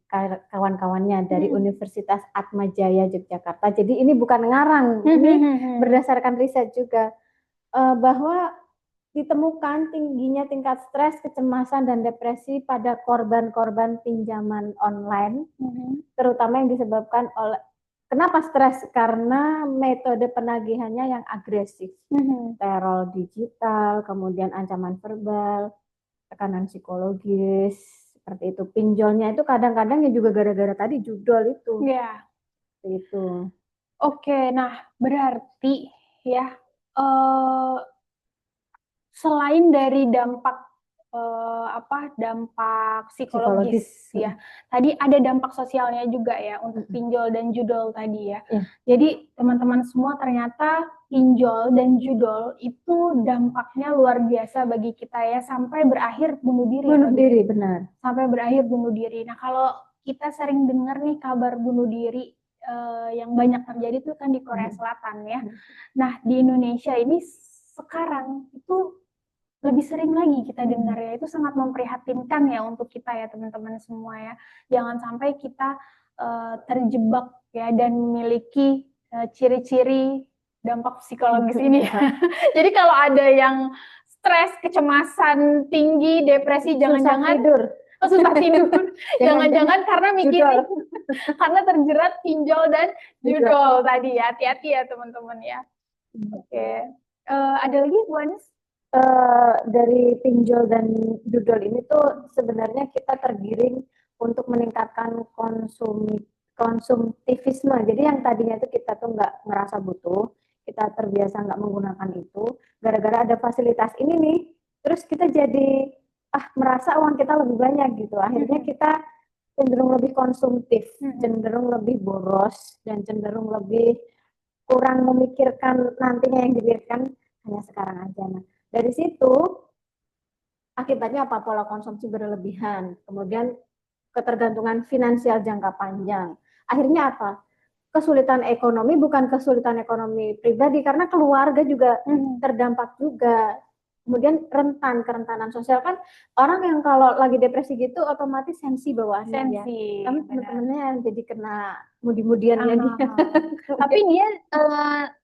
kawan-kawannya dari Universitas Atmajaya Yogyakarta. Jadi ini bukan ngarang, ini berdasarkan riset juga bahwa ditemukan tingginya tingkat stres, kecemasan dan depresi pada korban-korban pinjaman online, terutama yang disebabkan oleh kenapa stres? Karena metode penagihannya yang agresif, teror digital, kemudian ancaman verbal, tekanan psikologis, seperti itu. Pinjolnya itu kadang-kadang ya juga gara-gara tadi judol itu. Iya. Itu. Oke, nah berarti ya selain dari dampak dampak psikologis ya. Tadi ada dampak sosialnya juga ya untuk pinjol dan judol tadi ya. Jadi teman-teman semua ternyata pinjol dan judol itu dampaknya luar biasa bagi kita ya sampai berakhir bunuh diri. Bunuh diri, benar. Sampai berakhir bunuh diri. Nah, kalau kita sering dengar nih kabar bunuh diri yang banyak terjadi itu kan di Korea Selatan ya. Nah, di Indonesia ini sekarang itu lebih sering lagi kita dengar ya, itu sangat memprihatinkan ya untuk kita ya teman-teman semua ya. Jangan sampai kita terjebak ya dan memiliki ciri-ciri dampak psikologis ini ya. Jadi kalau ada yang stres, kecemasan tinggi, depresi, jangan-jangan susah tidur. Jangan-jangan karena mikirin karena terjerat pinjol dan judol tadi ya. Hati-hati ya teman-teman ya. Oke. Ada lagi Bu Anis? Dari pinjol dan judol ini tuh sebenarnya kita tergiring untuk meningkatkan konsumtivisme. Jadi yang tadinya itu kita tuh nggak ngerasa butuh, kita terbiasa nggak menggunakan itu, gara-gara ada fasilitas ini nih, terus kita jadi merasa uang kita lebih banyak gitu. Akhirnya kita cenderung lebih konsumtif, cenderung lebih boros, dan cenderung lebih kurang memikirkan nantinya yang dipikirkan hanya sekarang aja. Nah, dari situ akibatnya apa? Pola konsumsi berlebihan, kemudian ketergantungan finansial jangka panjang. Akhirnya apa? Kesulitan ekonomi, bukan kesulitan ekonomi pribadi, karena keluarga juga terdampak juga. Kemudian kerentanan sosial, kan orang yang kalau lagi depresi gitu otomatis sensi bawaannya ya. Kami teman-temannya yang jadi kena mudi-mudian ya dia. Tapi dia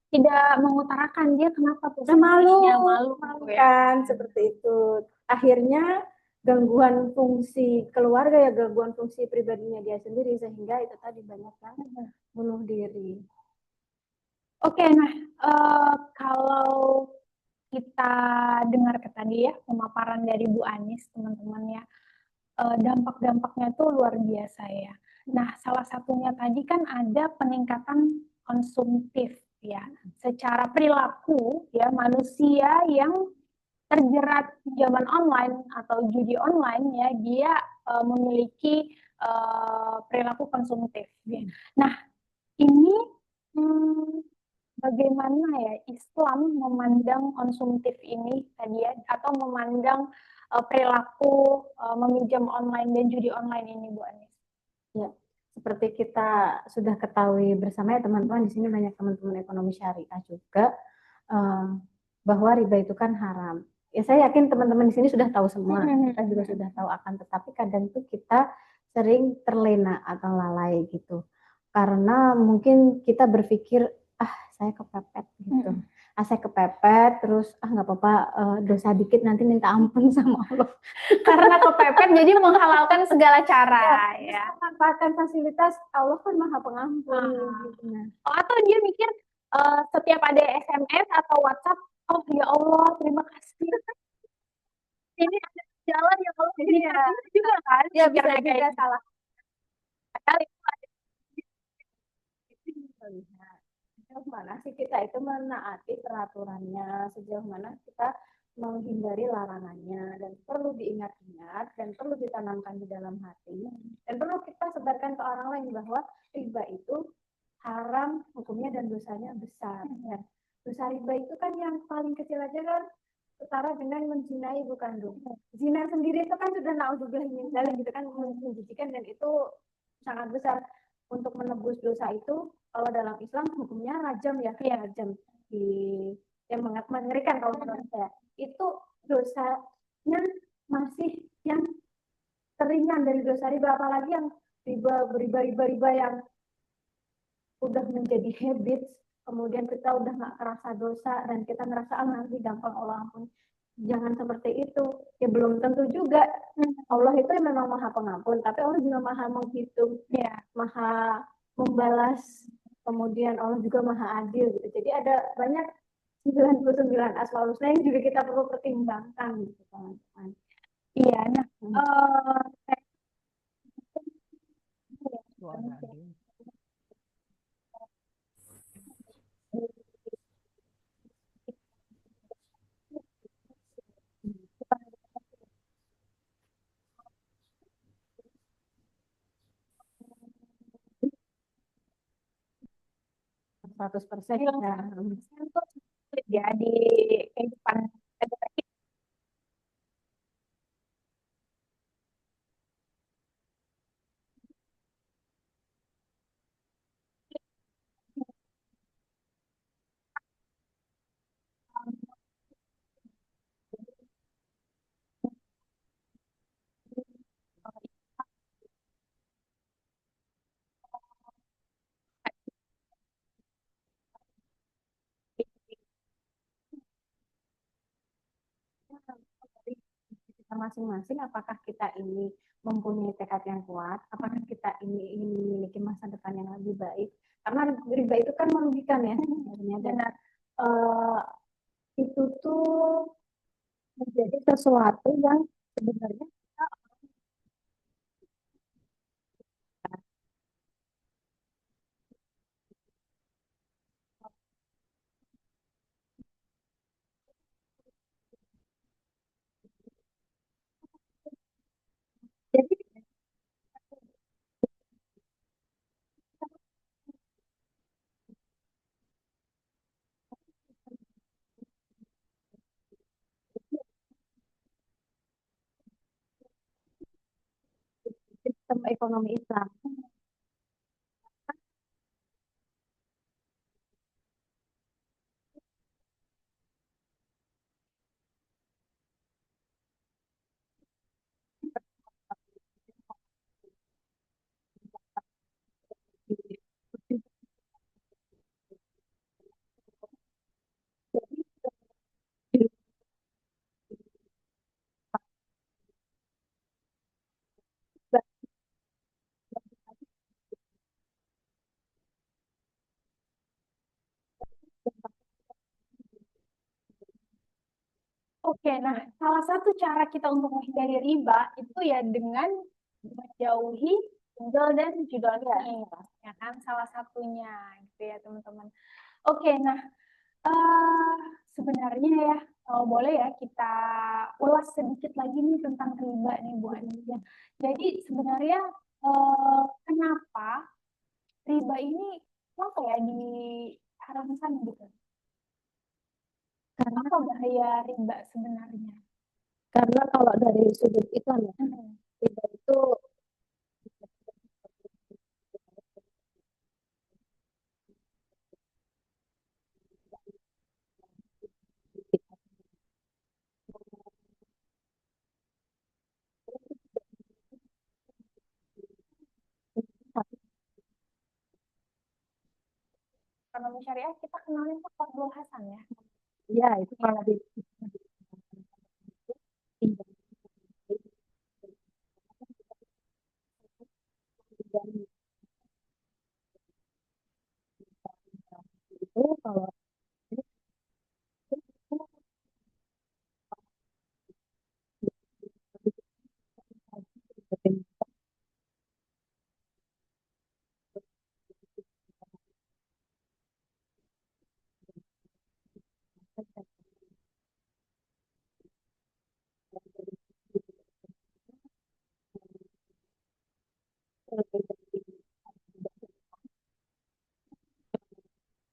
tidak mengutarakan dia kenapa tuh Nah, malu, malu malu ya. kan seperti itu. Akhirnya gangguan fungsi keluarga ya, gangguan fungsi pribadinya dia sendiri, sehingga itu tadi banyak yang bunuh diri. Oke, nah kalau kita dengar tadi ya pemaparan dari Bu Anis, teman-teman ya, dampak-dampaknya tuh luar biasa ya. Nah, salah satunya tadi kan ada peningkatan konsumtif ya, secara perilaku ya manusia yang terjerat pinjaman online atau judi online ya, dia memiliki perilaku konsumtif. Ya. Nah, ini hmm, bagaimana ya Islam memandang konsumtif ini tadi ya, atau memandang perilaku meminjam online dan judi online ini, Bu Anis? Ya, seperti kita sudah ketahui bersama ya teman-teman, di sini banyak teman-teman ekonomi syariah juga, eh, bahwa riba itu kan haram. Ya saya yakin teman-teman di sini sudah tahu semua, kita juga sudah tahu, akan tetapi kadang tuh kita sering terlena atau lalai gitu. Karena mungkin kita berpikir, ah saya kepepet gitu. Ah saya kepepet, terus nggak apa-apa, dosa dikit nanti minta ampun sama Allah. Karena kepepet jadi menghalalkan segala cara ya. Memanfaatkan fasilitas Allah kan maha pengampun gitu. Nah, Atau dia mikir setiap ada SMS atau WhatsApp, oh ya Allah terima kasih. Ini ada jalan yang kalau jadi juga kan? ya bisa Pikirnya juga kayak salah padahal itu ada. melihat sejauh mana sih kita itu menaati peraturannya, sejauh mana kita menghindari larangannya, dan perlu diingat-ingat dan perlu ditanamkan di dalam hati, dan perlu kita sebarkan ke orang lain bahwa riba itu haram hukumnya dan dosanya besar. Ya. Dosa riba itu kan yang paling kecil aja kan setara dengan menzinai ibu kandung. Zina sendiri itu kan sudah naudzubillah min dzalik gitu kan, menjijikan, dan itu sangat besar. Untuk menebus dosa itu kalau dalam Islam hukumnya rajam ya, rajam di yang mengerikan kalau menurut saya. Itu dosanya masih yang teringan dari dosa riba, apalagi yang riba yang udah menjadi habit, kemudian kita udah nggak kerasa dosa dan kita ngerasa nanti gampang Allah ampun. Jangan seperti itu. Ya belum tentu juga. Allah itu memang maha pengampun, tapi Allah juga maha menghitung, ya, maha membalas. Kemudian Allah juga maha adil gitu. Jadi ada banyak 99 asmaul husna yang juga kita perlu pertimbangkan gitu, teman-teman. Iya, nah Seratus persen ya di kehidupan kita masing-masing, apakah kita ini mempunyai tekad yang kuat, apakah kita ini ingin memiliki masa depan yang lebih baik, karena riba itu kan merugikan ya sebenarnya, dan itu tuh menjadi sesuatu yang sebenarnya jadi sistem ekonomi Islam. Oke, nah salah satu cara kita untuk menghindari riba itu ya dengan menjauhi pinjol dan judul ini, ya kan salah satunya gitu ya teman-teman. Oke, nah sebenarnya ya kalau boleh ya kita ulas sedikit lagi nih tentang riba nih Bu Anissa. Jadi sebenarnya kenapa riba ini apa ya diharamkan gitu? Karena Apa bahaya riba sebenarnya? karena kalau dari sudut Islam ya, riba itu Ekonomi syariah kita kenalin Pak Fadlul Hasan ya. ya itu kalau di itu kalau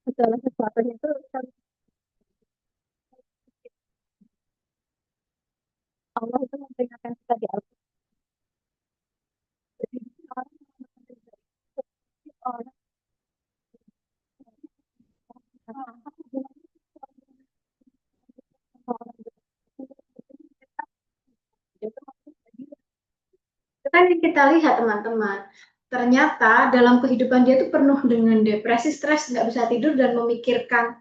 segala sesuatunya itu kan Allah itu memperingatkan kita di Al-Quran. Jadi orang orang itu kan yang kita lihat teman-teman. Ternyata dalam kehidupan dia itu penuh dengan depresi, stres, nggak bisa tidur dan memikirkan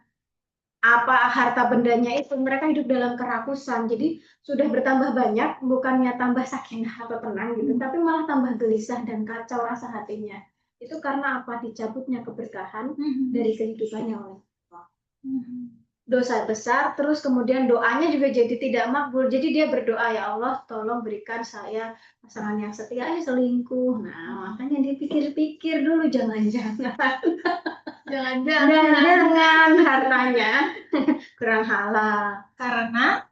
apa harta bendanya itu. Mereka hidup dalam kerakusan. Jadi sudah bertambah banyak, bukannya tambah sakinah atau tenang gitu, tapi malah tambah gelisah dan kacau rasa hatinya. Itu karena apa? Dicabutnya keberkahan dari kehidupannya oleh Allah. Dosa besar, terus kemudian doanya juga jadi tidak makbul. Jadi dia berdoa, ya Allah, tolong berikan saya pasangan yang setia, selingkuh. Nah, makanya dia pikir-pikir dulu, jangan-jangan jangan-jangan hartanya kurang halal Karena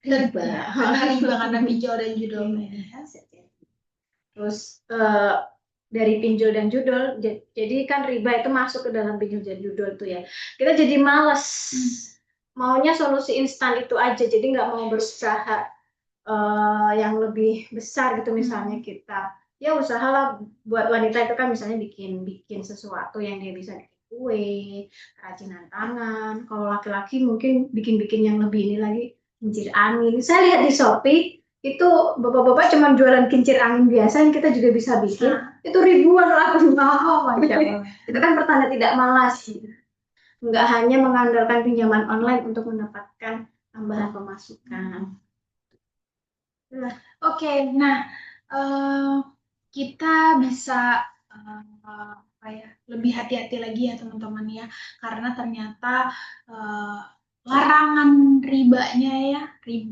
riba. riba karena pinjol dan judul. Terus dari pinjol dan judul, jadi kan riba itu masuk ke dalam pinjol dan judul tuh ya. Kita jadi males, maunya solusi instan itu aja, jadi nggak mau berusaha yang lebih besar gitu. Misalnya kita ya usahalah, buat wanita itu kan misalnya bikin sesuatu yang dia bisa bikin kue, kerajinan tangan. Kalau laki-laki mungkin bikin yang lebih ini lagi, kincir angin. Saya lihat di Shopee itu bapak-bapak cuma jualan kincir angin biasa yang kita juga bisa bikin. Itu ribuan lakunya. Oh, Masya Allah. Itu kan pertanda tidak malas. Nggak hanya mengandalkan pinjaman online untuk mendapatkan tambahan pemasukan. Oke, nah kita bisa lebih hati-hati lagi ya teman-teman ya, karena ternyata larangan ribanya ya,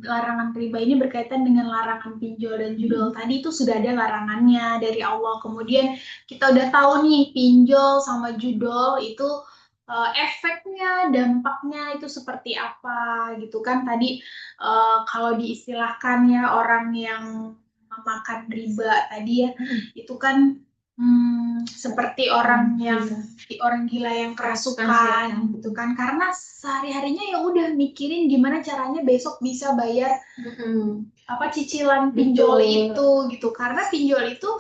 larangan riba ini berkaitan dengan larangan pinjol dan judul. Tadi itu sudah ada larangannya dari Allah. Kemudian kita udah tahu nih pinjol sama judul itu efeknya, dampaknya itu seperti apa gitu kan. Tadi kalau diistilahkan ya orang yang memakan riba tadi ya, itu kan seperti orang gila yang kerasukan gitu kan, karena sehari-harinya ya udah mikirin gimana caranya besok bisa bayar cicilan pinjol itu gitu, karena pinjol itu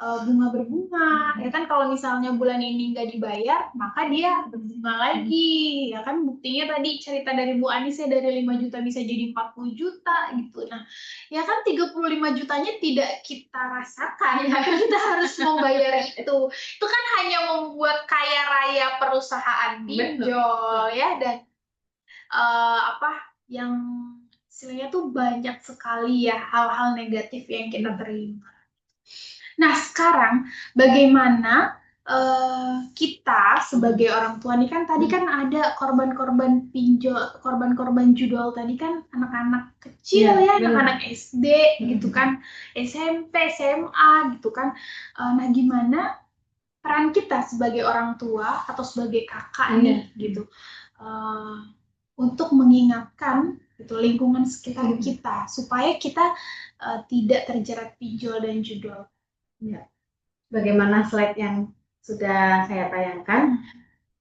bunga berbunga ya kan. Kalau misalnya bulan ini nggak dibayar maka dia berbunga lagi ya kan. Buktinya tadi cerita dari Bu Anis ya, dari 5 juta bisa jadi 40 juta gitu. Nah ya kan 35 jutanya tidak kita rasakan ya kan, kita harus membayar itu kan hanya membuat kaya raya perusahaan pinjol ya. Dan yang istilahnya tuh banyak sekali ya hal-hal negatif yang kita terima. Nah sekarang bagaimana kita sebagai orang tua nih kan tadi kan ada korban-korban pinjol, korban-korban judol tadi kan anak-anak kecil ya, anak-anak SD gitu kan, SMP, SMA gitu kan. Nah, gimana peran kita sebagai orang tua atau sebagai kakak nih gitu untuk mengingatkan gitu lingkungan sekitar kita supaya kita tidak terjerat pinjol dan judol. Ya. Bagaimana slide yang sudah saya tayangkan,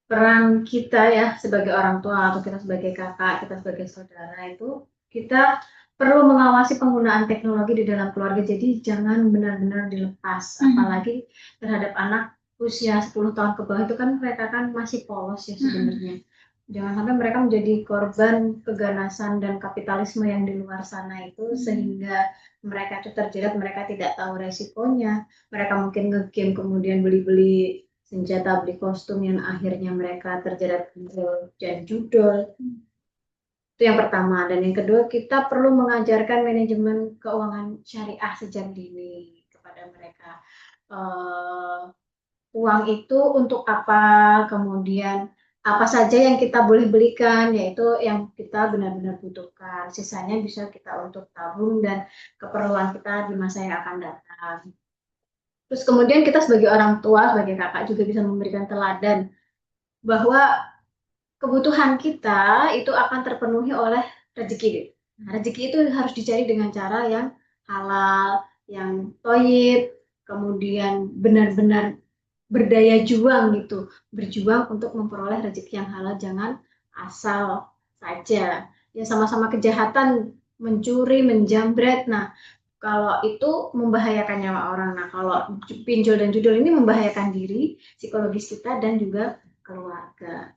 peran kita ya sebagai orang tua atau kita sebagai kakak, kita sebagai saudara itu kita perlu mengawasi penggunaan teknologi di dalam keluarga. Jadi jangan benar-benar dilepas, apalagi terhadap anak usia 10 tahun ke bawah itu kan mereka kan masih polos ya sebenarnya. Jangan sampai mereka menjadi korban keganasan dan kapitalisme yang di luar sana itu sehingga mereka itu terjerat, mereka tidak tahu resikonya. Mereka mungkin nge-game kemudian beli-beli senjata, beli kostum yang akhirnya mereka terjerat pinjol dan judol. Itu yang pertama. Dan yang kedua, kita perlu mengajarkan manajemen keuangan syariah sejak dini kepada mereka. Uang itu untuk apa, kemudian apa saja yang kita boleh belikan, yaitu yang kita benar-benar butuhkan. Sisanya bisa kita untuk tabung dan keperluan kita di masa yang akan datang. Terus kemudian kita sebagai orang tua, sebagai kakak juga bisa memberikan teladan bahwa kebutuhan kita itu akan terpenuhi oleh rezeki. Nah, rezeki itu harus dicari dengan cara yang halal, yang thayyib, kemudian benar-benar berdaya juang gitu, berjuang untuk memperoleh rezeki yang halal, jangan asal saja. Ya sama-sama kejahatan, mencuri, menjambret. Nah, kalau itu membahayakan nyawa orang. Nah, kalau pinjol dan judol ini membahayakan diri, psikologis kita dan juga keluarga.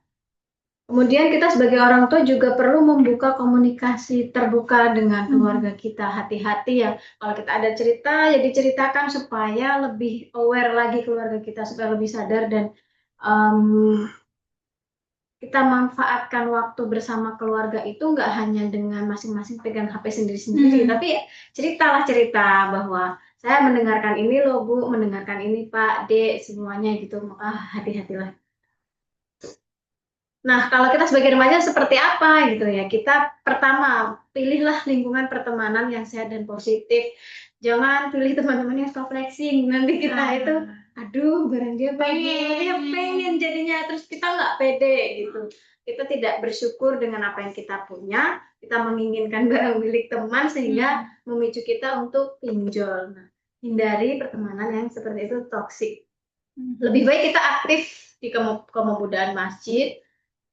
Kemudian kita sebagai orang tua juga perlu membuka komunikasi terbuka dengan keluarga kita. Hati-hati ya, kalau kita ada cerita ya diceritakan supaya lebih aware lagi keluarga kita, supaya lebih sadar dan kita manfaatkan waktu bersama keluarga itu nggak hanya dengan masing-masing pegang HP sendiri-sendiri, tapi ya ceritalah cerita bahwa saya mendengarkan ini loh Bu, mendengarkan ini Pak, Dek, semuanya gitu. Maka hati-hatilah. Nah, kalau kita sebagai remaja seperti apa gitu ya? Kita pertama, pilihlah lingkungan pertemanan yang sehat dan positif. Jangan pilih teman-teman yang suka flexing. Nanti kita itu, aduh, barang dia pengen jadinya. Terus kita nggak pede gitu. Kita tidak bersyukur dengan apa yang kita punya. Kita menginginkan barang milik teman sehingga memicu kita untuk pinjol. Nah, hindari pertemanan yang seperti itu toksik. Lebih baik kita aktif di kemudaan masjid.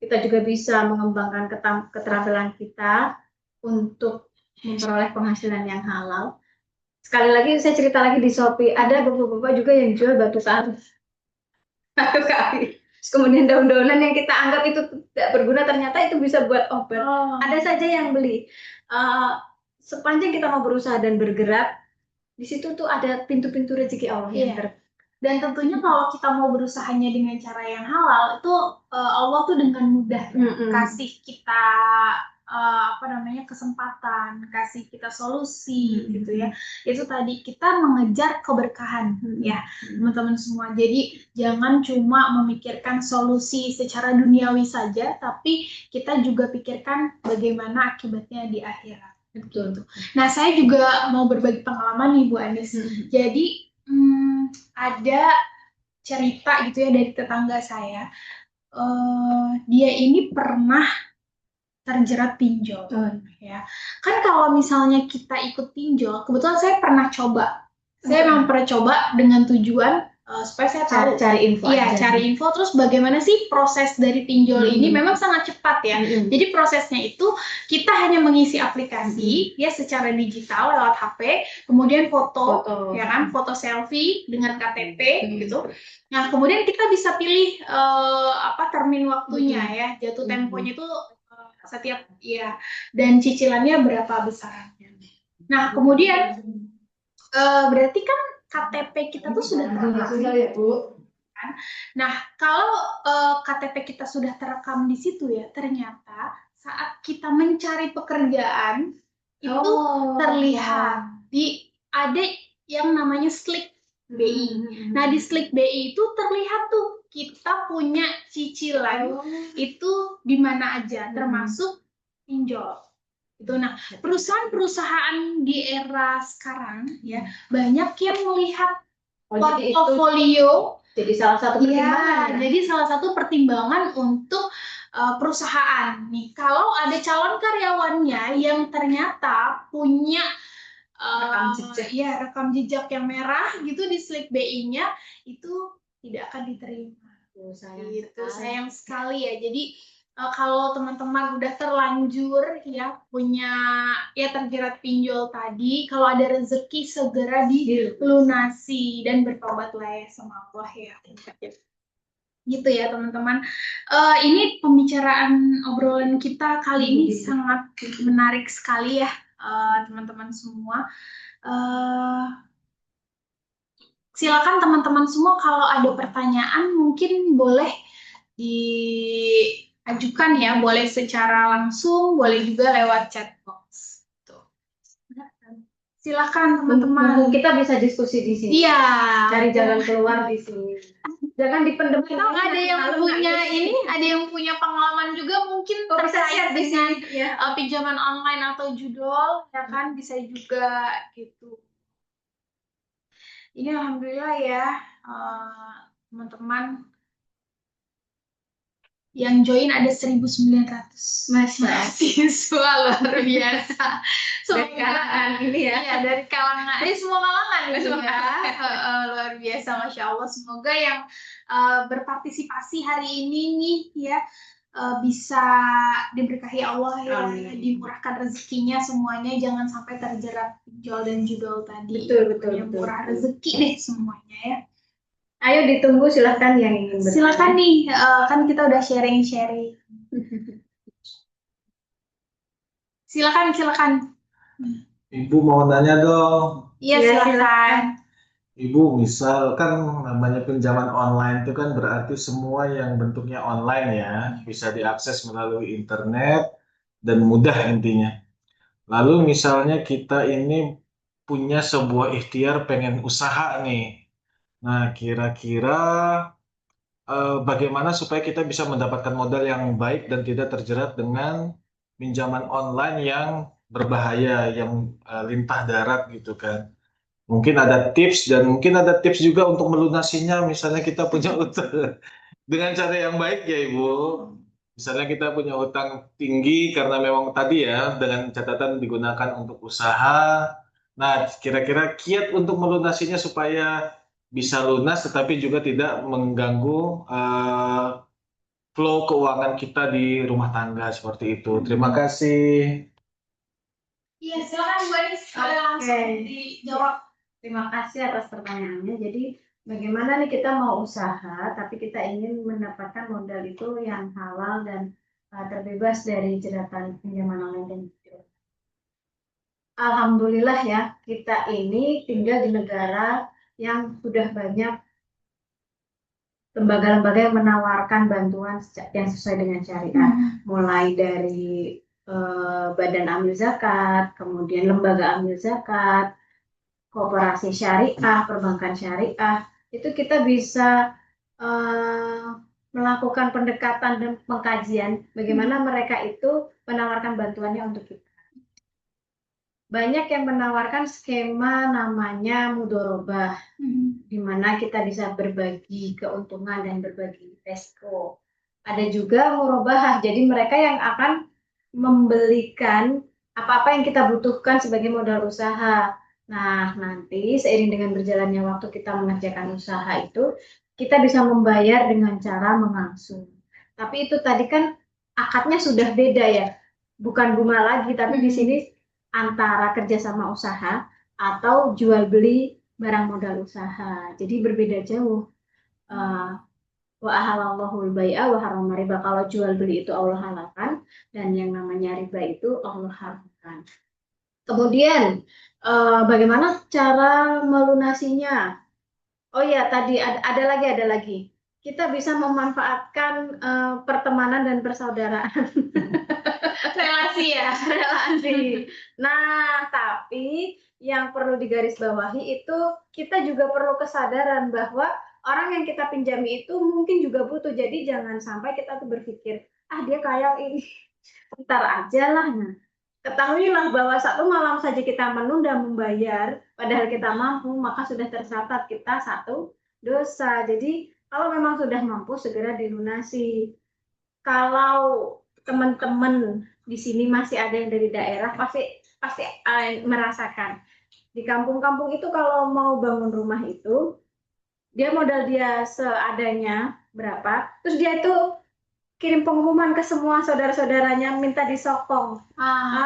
Kita juga bisa mengembangkan keterampilan kita untuk memperoleh penghasilan yang halal. Sekali lagi saya cerita lagi di Shopee, ada bapak-bapak juga yang jual batu satu kali. Kemudian daun-daunan yang kita anggap itu tidak berguna ternyata itu bisa buat obat. Ada saja yang beli. Sepanjang kita mau berusaha dan bergerak, di situ tuh ada pintu-pintu rezeki Allah yang Dan tentunya kalau kita mau berusahanya dengan cara yang halal, itu Allah tuh dengan mudah kasih kita kesempatan, kasih kita solusi gitu ya. Itu tadi kita mengejar keberkahan ya teman-teman semua. Jadi jangan cuma memikirkan solusi secara duniawi saja, tapi kita juga pikirkan bagaimana akibatnya di akhirat. Betul. Nah, saya juga mau berbagi pengalaman nih Bu Anis. Jadi ada cerita gitu ya dari tetangga saya, dia ini pernah terjerat pinjol, ya. Kan kalau misalnya kita ikut pinjol, kebetulan saya pernah coba, saya memang pernah coba dengan tujuan supaya saya tahu cari info. Iya, cari info. Terus bagaimana sih proses dari pinjol ini? Memang sangat cepat ya. Jadi prosesnya itu kita hanya mengisi aplikasi ya secara digital lewat HP, kemudian foto ya kan, foto selfie dengan KTP gitu. Nah, kemudian kita bisa pilih termin waktunya ya, jatuh temponya itu setiap ya, dan cicilannya berapa besarnya. Nah, kemudian berarti kan KTP kita tuh sudah terekam ya Bu. Nah, kalau KTP kita sudah terekam di situ ya, ternyata saat kita mencari pekerjaan itu terlihat ada yang namanya slip. BI. Nah, di slik BI itu terlihat tuh kita punya cicilan itu di mana aja, termasuk pinjol. Itu. Nah, perusahaan-perusahaan di era sekarang ya banyak yang melihat portofolio jadi salah satu pertimbangan. Jadi salah satu pertimbangan untuk perusahaan. Nih, kalau ada calon karyawannya yang ternyata punya rekam jejak yang merah gitu di slik BI-nya, itu tidak akan diterima. Sayang sekali ya. Jadi kalau teman-teman udah terlanjur ya punya ya terjerat pinjol tadi, kalau ada rezeki segera dilunasi dan bertobatlah ya sama Allah ya. Gitu ya teman-teman. Ini pembicaraan obrolan kita kali ini sangat menarik sekali ya teman-teman semua. Silakan teman-teman semua kalau ada pertanyaan mungkin boleh diajukan ya, boleh secara langsung, boleh juga lewat chat box. Tuh. Silakan teman-teman. Kita bisa diskusi di sini. Iya. Cari jalan keluar di sini. Jangan dipendam. Ada yang punya ada yang punya pengalaman juga mungkin terkait dengan pinjaman online atau judul, ya kan bisa juga gitu. Ini alhamdulillah ya teman-teman yang join ada 1.900 mahasiswa luar biasa. Dari kalangan ini ya. Iya, dari kalangan, dari semua kalangan gitu ya. Luar biasa, Masya Allah. Semoga yang berpartisipasi hari ini nih ya bisa diberkahi Allah ya, dimurahkan rezekinya semuanya, jangan sampai terjerat pinjol dan judol tadi. Betul. Murah rezeki deh semuanya ya. Ayo ditunggu, silahkan yang ingin bertanya. Silakan nih, kan kita udah sharing-sharing. Silakan. Ibu mau nanya dong. Iya, silakan. Ibu, misal kan namanya pinjaman online itu kan berarti semua yang bentuknya online ya, bisa diakses melalui internet dan mudah intinya. Lalu misalnya kita ini punya sebuah ikhtiar pengen usaha nih. Nah, kira-kira bagaimana supaya kita bisa mendapatkan modal yang baik dan tidak terjerat dengan pinjaman online yang berbahaya, yang lintah darat gitu kan. Mungkin ada tips dan mungkin ada tips juga untuk melunasinya. Misalnya kita punya utang dengan cara yang baik ya Ibu. Misalnya kita punya utang tinggi karena memang tadi ya dengan catatan digunakan untuk usaha. Nah, kira-kira kiat untuk melunasinya supaya bisa lunas tetapi juga tidak mengganggu flow keuangan kita di rumah tangga seperti itu. Terima kasih. Iya, silakan Bu Anis, langsung dijawab. Terima kasih atas pertanyaannya. Jadi bagaimana nih kita mau usaha tapi kita ingin mendapatkan modal itu yang halal dan terbebas dari jeratan pinjaman online dan judul. Alhamdulillah ya, kita ini tinggal di negara yang sudah banyak lembaga-lembaga yang menawarkan bantuan yang sesuai dengan syariah, mulai dari Badan Amil Zakat, kemudian lembaga amil zakat, koperasi syariah, perbankan syariah, itu kita bisa melakukan pendekatan dan pengkajian bagaimana mereka itu menawarkan bantuannya untuk kita. Banyak yang menawarkan skema namanya mudorobah, di mana kita bisa berbagi keuntungan dan berbagi resiko. Ada juga murobahah, jadi mereka yang akan membelikan apa-apa yang kita butuhkan sebagai modal usaha. Nah, nanti seiring dengan berjalannya waktu kita mengerjakan usaha itu, kita bisa membayar dengan cara mengangsung. Tapi itu tadi kan akadnya sudah beda ya, bukan bunga lagi, tapi di sini antara kerjasama usaha atau jual beli barang modal usaha. Jadi berbeda jauh. Wa ahalallahul bai'a wa harrama riba. Kalau jual beli itu Allah halalkan dan yang namanya riba itu Allah haramkan. Kemudian bagaimana cara melunasinya? Oh ya, tadi ada lagi. kita bisa memanfaatkan pertemanan dan persaudaraan. Relasi ya. Relasi. Nah, tapi yang perlu digarisbawahi itu kita juga perlu kesadaran bahwa orang yang kita pinjami itu mungkin juga butuh. Jadi jangan sampai kita tuh berpikir, ah dia kayak ini, ntar aja lah. Nah, ketahuilah bahwa satu malam saja kita menunda membayar, padahal kita mampu, maka sudah tercatat kita satu dosa. Jadi kalau memang sudah mampu segera dilunasi. Kalau teman-teman di sini masih ada yang dari daerah, pasti merasakan. Di kampung-kampung itu kalau mau bangun rumah itu, dia modal dia seadanya berapa, terus dia itu kirim pengumuman ke semua saudara-saudaranya minta disokong.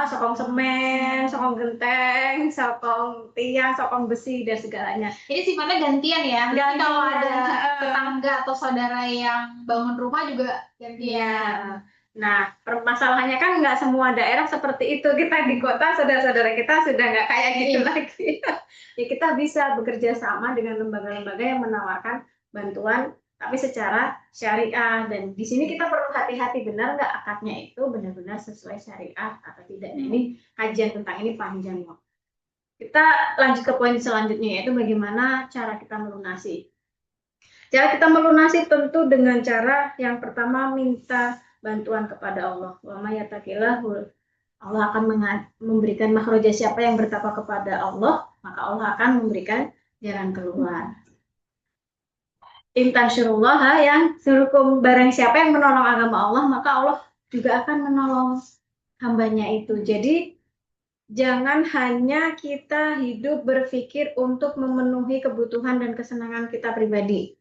Sokong semen, sokong genteng, sokong tiang, sokong besi dan segalanya. Jadi sifatnya gantian ya. Jadi kalau ada tetangga atau saudara yang bangun rumah juga gantian. Nah, permasalahannya kan nggak semua daerah seperti itu. Kita di kota, saudara-saudara kita sudah nggak kayak gitu lagi. Ya kita bisa bekerja sama dengan lembaga-lembaga yang menawarkan bantuan, tapi secara syariah. Dan di sini kita perlu hati-hati, benar nggak akadnya itu benar-benar sesuai syariah atau tidak. Nah, ini kajian tentang ini panjang loh. Kita lanjut ke poin selanjutnya, yaitu bagaimana cara kita melunasi. Cara kita melunasi tentu dengan cara yang pertama minta bantuan kepada Allah. Wa may yattaqillahu, Allah akan memberikan makhraja. Siapa yang bertakwa kepada Allah, maka Allah akan memberikan jalan keluar. In tansyurullah, yang sehukum barang siapa yang menolong agama Allah, maka Allah juga akan menolong hambanya itu. Jadi jangan hanya kita hidup berpikir untuk memenuhi kebutuhan dan kesenangan kita pribadi.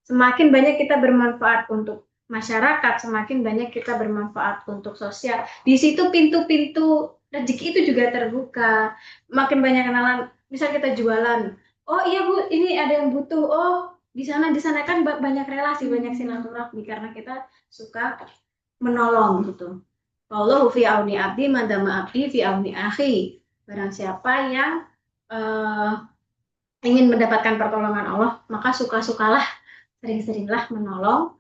Semakin banyak kita bermanfaat untuk masyarakat, semakin banyak kita bermanfaat untuk sosial. Di situ pintu-pintu rezeki itu juga terbuka. Makin banyak kenalan, misal kita jualan. Oh iya Bu, ini ada yang butuh. Oh, di sana kan banyak relasi, banyak silaturahmi karena kita suka menolong gitu. Wallahu fi auni abdi madama abdi fi auni akhi. Barang siapa yang ingin mendapatkan pertolongan Allah, maka suka-sukalah, sering-seringlah menolong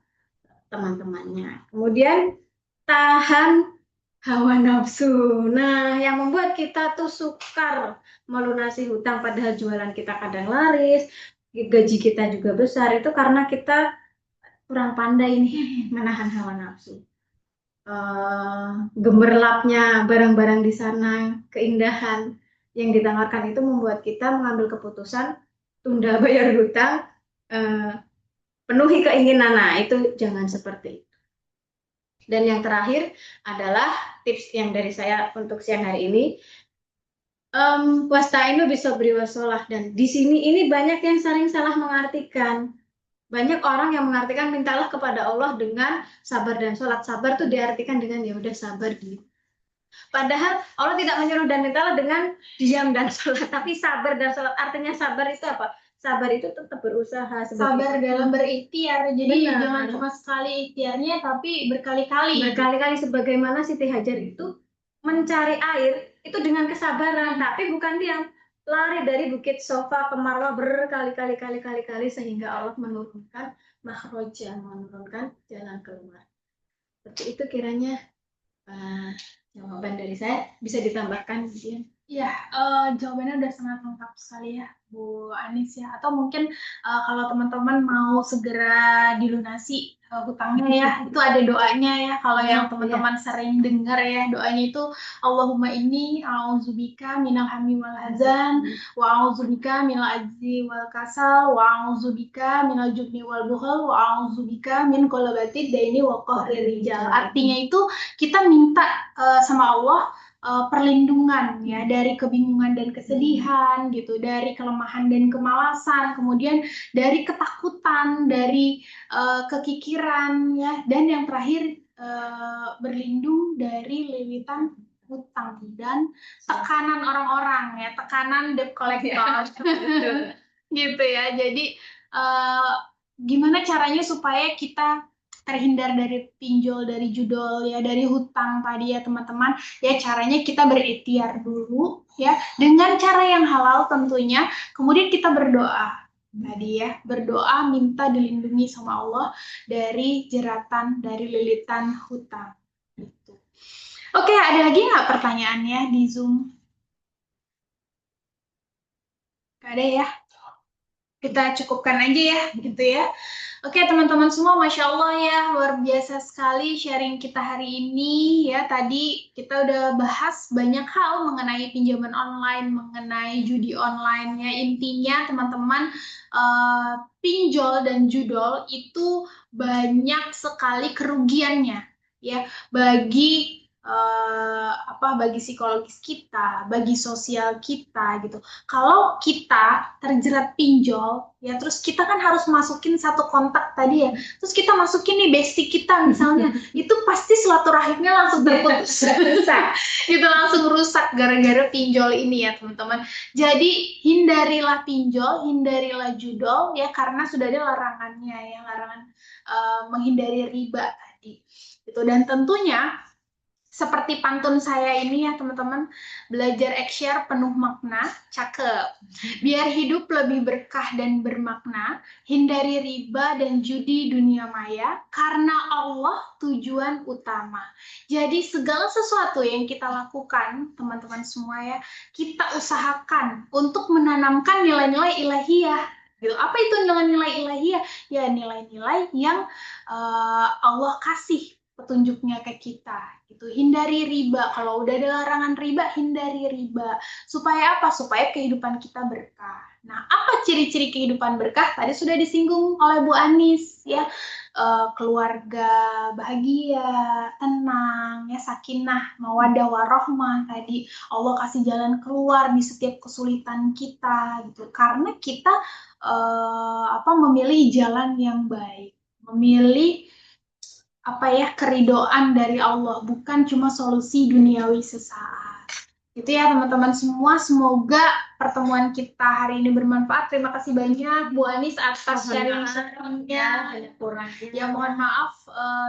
teman-temannya. Kemudian tahan hawa nafsu. Nah, yang membuat kita tuh sukar melunasi hutang padahal jualan kita kadang laris, gaji kita juga besar, itu karena kita kurang pandai nih menahan hawa nafsu. Gemerlapnya barang-barang di sana, keindahan yang ditawarkan itu membuat kita mengambil keputusan tunda bayar hutang, penuhi keinginan. Nah, itu jangan seperti itu. Dan yang terakhir adalah tips yang dari saya untuk siang hari ini. Wasta'inu bisobri wasolah. Dan di sini ini banyak yang sering salah mengartikan. Banyak orang yang mengartikan mintalah kepada Allah dengan sabar dan sholat. Sabar tuh diartikan dengan ya udah sabar gitu. Padahal Allah tidak menyuruh dan mintalah dengan diam dan sholat. Tapi sabar dan sholat, artinya sabar itu apa? Sabar itu tetap berusaha. Sabar dalam berikhtiar. Jadi jangan cuma sekali ikhtiarnya, tapi berkali-kali. Berkali-kali, sebagaimana Siti Hajar itu mencari air itu dengan kesabaran, tapi bukan diam. Lari dari Bukit Sofa ke Marwah berkali-kali sehingga Allah menurunkan makhraja, menurunkan jalan keluar. Seperti itu kiranya jawaban dari saya. Bisa ditambahkan Dian? Ya, jawabannya udah sangat lengkap sekali ya, Bu Anis ya. Atau mungkin kalau teman-teman mau segera dilunasi hutangnya ya, itu ada doanya ya. Kalau yang teman-teman sering dengar ya, doanya itu Allahumma inni a'udzubika minal hammi wal hazan, wa a'udzubika minal ajzi wal kasal, wa a'udzubika minal jubni wal bukhal, wa a'udzubika min qalabatid daini wa qahrir rijal. Artinya itu kita minta sama Allah perlindungan ya dari kebingungan dan kesedihan gitu, dari kelemahan dan kemalasan, kemudian dari ketakutan, dari kekikiran ya, dan yang terakhir berlindung dari lewitan hutang dan tekanan orang-orang ya, tekanan debt collector gitu ya. Jadi gimana caranya supaya kita terhindar dari pinjol, dari judol ya, dari hutang tadi ya teman-teman. Ya caranya kita berikhtiar dulu ya dengan cara yang halal tentunya. Kemudian kita berdoa. Tadi ya, berdoa minta dilindungi sama Allah dari jeratan, dari lilitan hutang. Gitu. Oke, ada lagi nggak pertanyaannya di Zoom? Nggak ada ya? Kita cukupkan aja ya, gitu ya. Oke teman-teman semua, Masya Allah ya, luar biasa sekali sharing kita hari ini ya. Tadi kita udah bahas banyak hal mengenai pinjaman online, mengenai judi online ya. Intinya teman-teman, pinjol dan judol itu banyak sekali kerugiannya ya, bagi bagi psikologis kita, bagi sosial kita gitu. Kalau kita terjerat pinjol, ya terus kita kan harus masukin satu kontak tadi ya, terus kita masukin nih bestie kita misalnya, itu pasti silaturahimnya langsung terputus, gitu langsung rusak gara-gara pinjol ini ya teman-teman. Jadi hindarilah pinjol, hindarilah judol ya, karena sudah ada larangannya ya, larangan menghindari riba tadi. Gitu. Dan tentunya seperti pantun saya ini ya teman-teman, belajar Eksyar penuh makna, cakep. Biar hidup lebih berkah dan bermakna, hindari riba dan judi dunia maya, karena Allah tujuan utama. Jadi segala sesuatu yang kita lakukan, teman-teman semua ya, kita usahakan untuk menanamkan nilai-nilai ilahiyah. Gitu. Apa itu nilai-nilai ilahiyah? Ya nilai-nilai yang Allah kasih petunjuknya ke kita gitu. Hindari riba, kalau udah ada larangan riba, hindari riba. Supaya apa? Supaya kehidupan kita berkah. Nah, apa ciri-ciri kehidupan berkah? Tadi sudah disinggung oleh Bu Anis ya. Keluarga bahagia, tenang, ya sakinah, mawaddah warohmah tadi. Allah kasih jalan keluar di setiap kesulitan kita gitu. Karena kita memilih jalan yang baik, memilih keridoan dari Allah, bukan cuma solusi duniawi sesaat. Gitu ya teman-teman semua, semoga pertemuan kita hari ini bermanfaat. Terima kasih banyak Bu Anis atas sharing-sharingnya. Ya mohon maaf,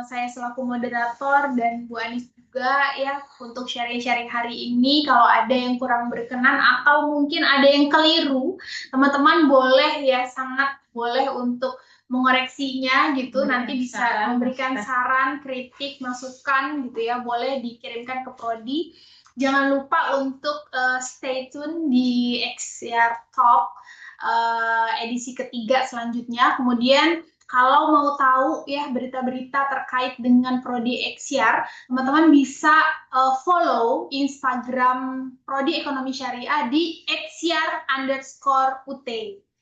saya selaku moderator dan Bu Anis juga ya untuk sharing-sharing hari ini. Kalau ada yang kurang berkenan atau mungkin ada yang keliru, teman-teman boleh ya, sangat boleh untuk mengoreksinya gitu, nanti bisa memberikan saran, kritik, masukan gitu ya, boleh dikirimkan ke Prodi. Jangan lupa untuk stay tune di Eksyar Talk edisi ketiga selanjutnya. Kemudian kalau mau tahu ya berita-berita terkait dengan Prodi Eksyar, teman-teman bisa follow Instagram Prodi Ekonomi Syariah di eksyar_ut.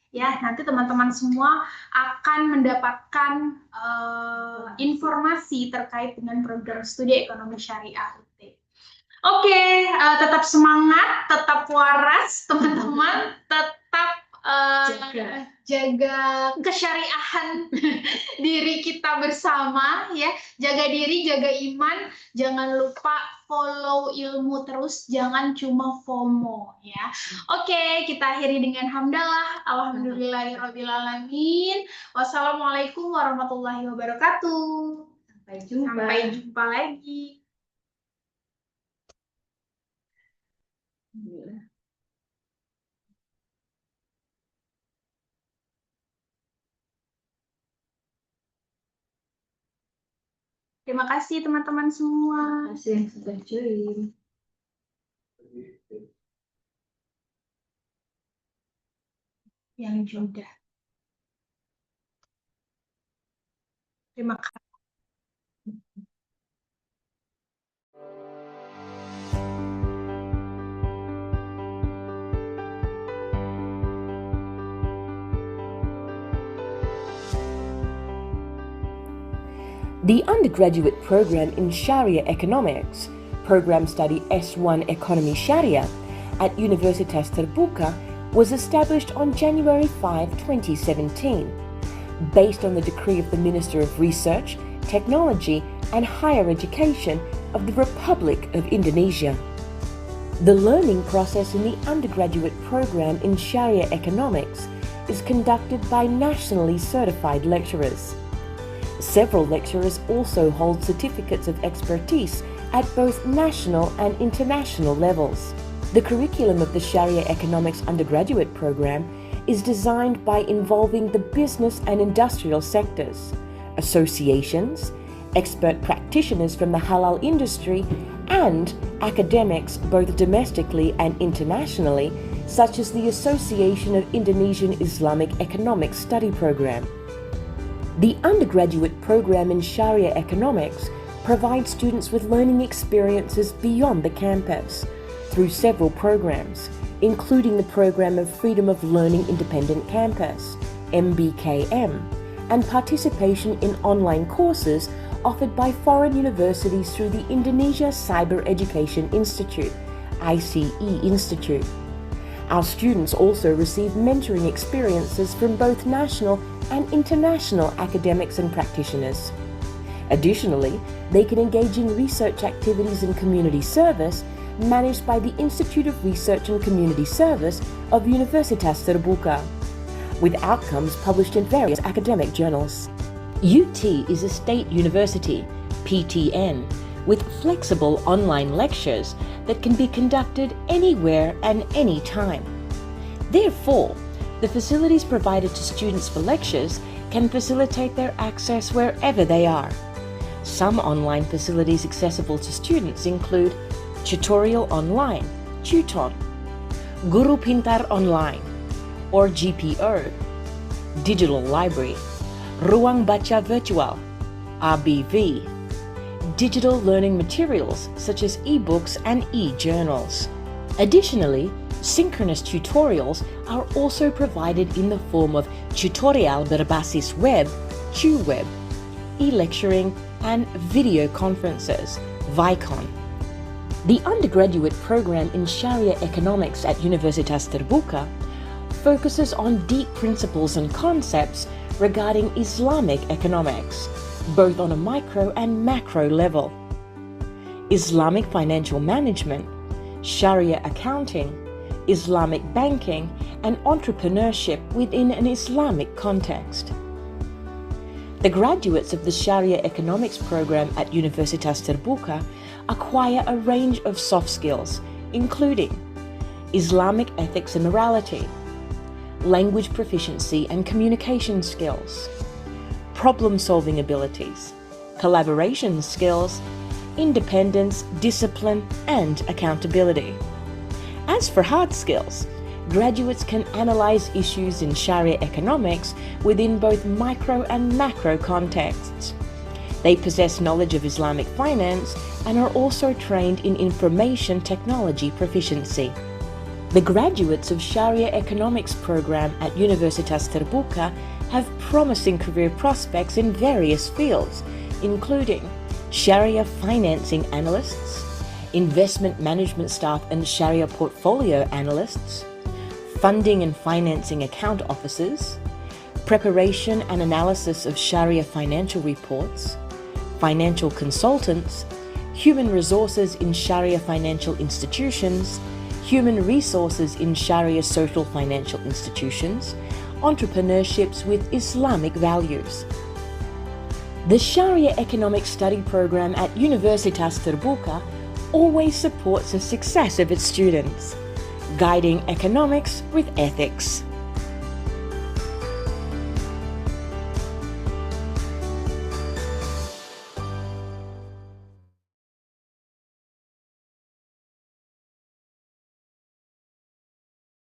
Ya, nanti teman-teman semua akan mendapatkan informasi terkait dengan program studi ekonomi syariah UT. Oke, tetap semangat, tetap waras, teman-teman, tetap jaga kesyariahan diri kita bersama ya, jaga diri, jaga iman, jangan lupa follow ilmu terus, jangan cuma FOMO ya. Oke, kita akhiri dengan hamdalah, alhamdulillahirobbilalamin, wassalamualaikum warahmatullahi wabarakatuh. Sampai jumpa lagi. Terima kasih teman-teman semua. Terima kasih yang sudah join. Yang sudah. Terima kasih. The undergraduate program in Sharia Economics, Program Study S1 Economy Sharia at Universitas Terbuka, was established on January 5, 2017, based on the decree of the Minister of Research, Technology and Higher Education of the Republic of Indonesia. The learning process in the undergraduate program in Sharia Economics is conducted by nationally certified lecturers. Several lecturers also hold certificates of expertise at both national and international levels. The curriculum of the Sharia Economics undergraduate program is designed by involving the business and industrial sectors, associations, expert practitioners from the halal industry, and academics both domestically and internationally, such as the Association of Indonesian Islamic Economics Study Program. The undergraduate program in Sharia Economics provides students with learning experiences beyond the campus through several programs, including the program of Freedom of Learning Independent Campus, MBKM, and participation in online courses offered by foreign universities through the Indonesia Cyber Education Institute, ICE Institute. Our students also receive mentoring experiences from both national and international academics and practitioners. Additionally, they can engage in research activities and community service managed by the Institute of Research and Community Service of Universitas Terbuka, with outcomes published in various academic journals. UT is a state university, PTN, with flexible online lectures that can be conducted anywhere and any time. Therefore, the facilities provided to students for lectures can facilitate their access wherever they are. Some online facilities accessible to students include Tutorial Online, Tuton, Guru Pintar Online, or GPO, Digital Library, Ruang Baca Virtual, RBV, digital learning materials such as e-books and e-journals. Additionally, synchronous tutorials are also provided in the form of tutorial berbasis web, TuWeb, e-lecturing, and video conferences, Vicon. The undergraduate program in Sharia Economics at Universitas Terbuka focuses on deep principles and concepts regarding Islamic economics, both on a micro and macro level. Islamic financial management, Sharia accounting, Islamic banking, and entrepreneurship within an Islamic context. The graduates of the Sharia Economics program at Universitas Terbuka acquire a range of soft skills, including Islamic ethics and morality, language proficiency and communication skills, problem-solving abilities, collaboration skills, independence, discipline, and accountability. As for hard skills, graduates can analyze issues in Sharia economics within both micro and macro contexts. They possess knowledge of Islamic finance and are also trained in information technology proficiency. The graduates of Sharia Economics program at Universitas Terbuka have promising career prospects in various fields, including Sharia financing analysts, investment management staff and Sharia portfolio analysts, funding and financing account officers, preparation and analysis of Sharia financial reports, financial consultants, human resources in Sharia financial institutions, human resources in Sharia social financial institutions, entrepreneurships with Islamic values. The Sharia Economics Study Program at Universitas Terbuka always supports the success of its students, guiding economics with ethics.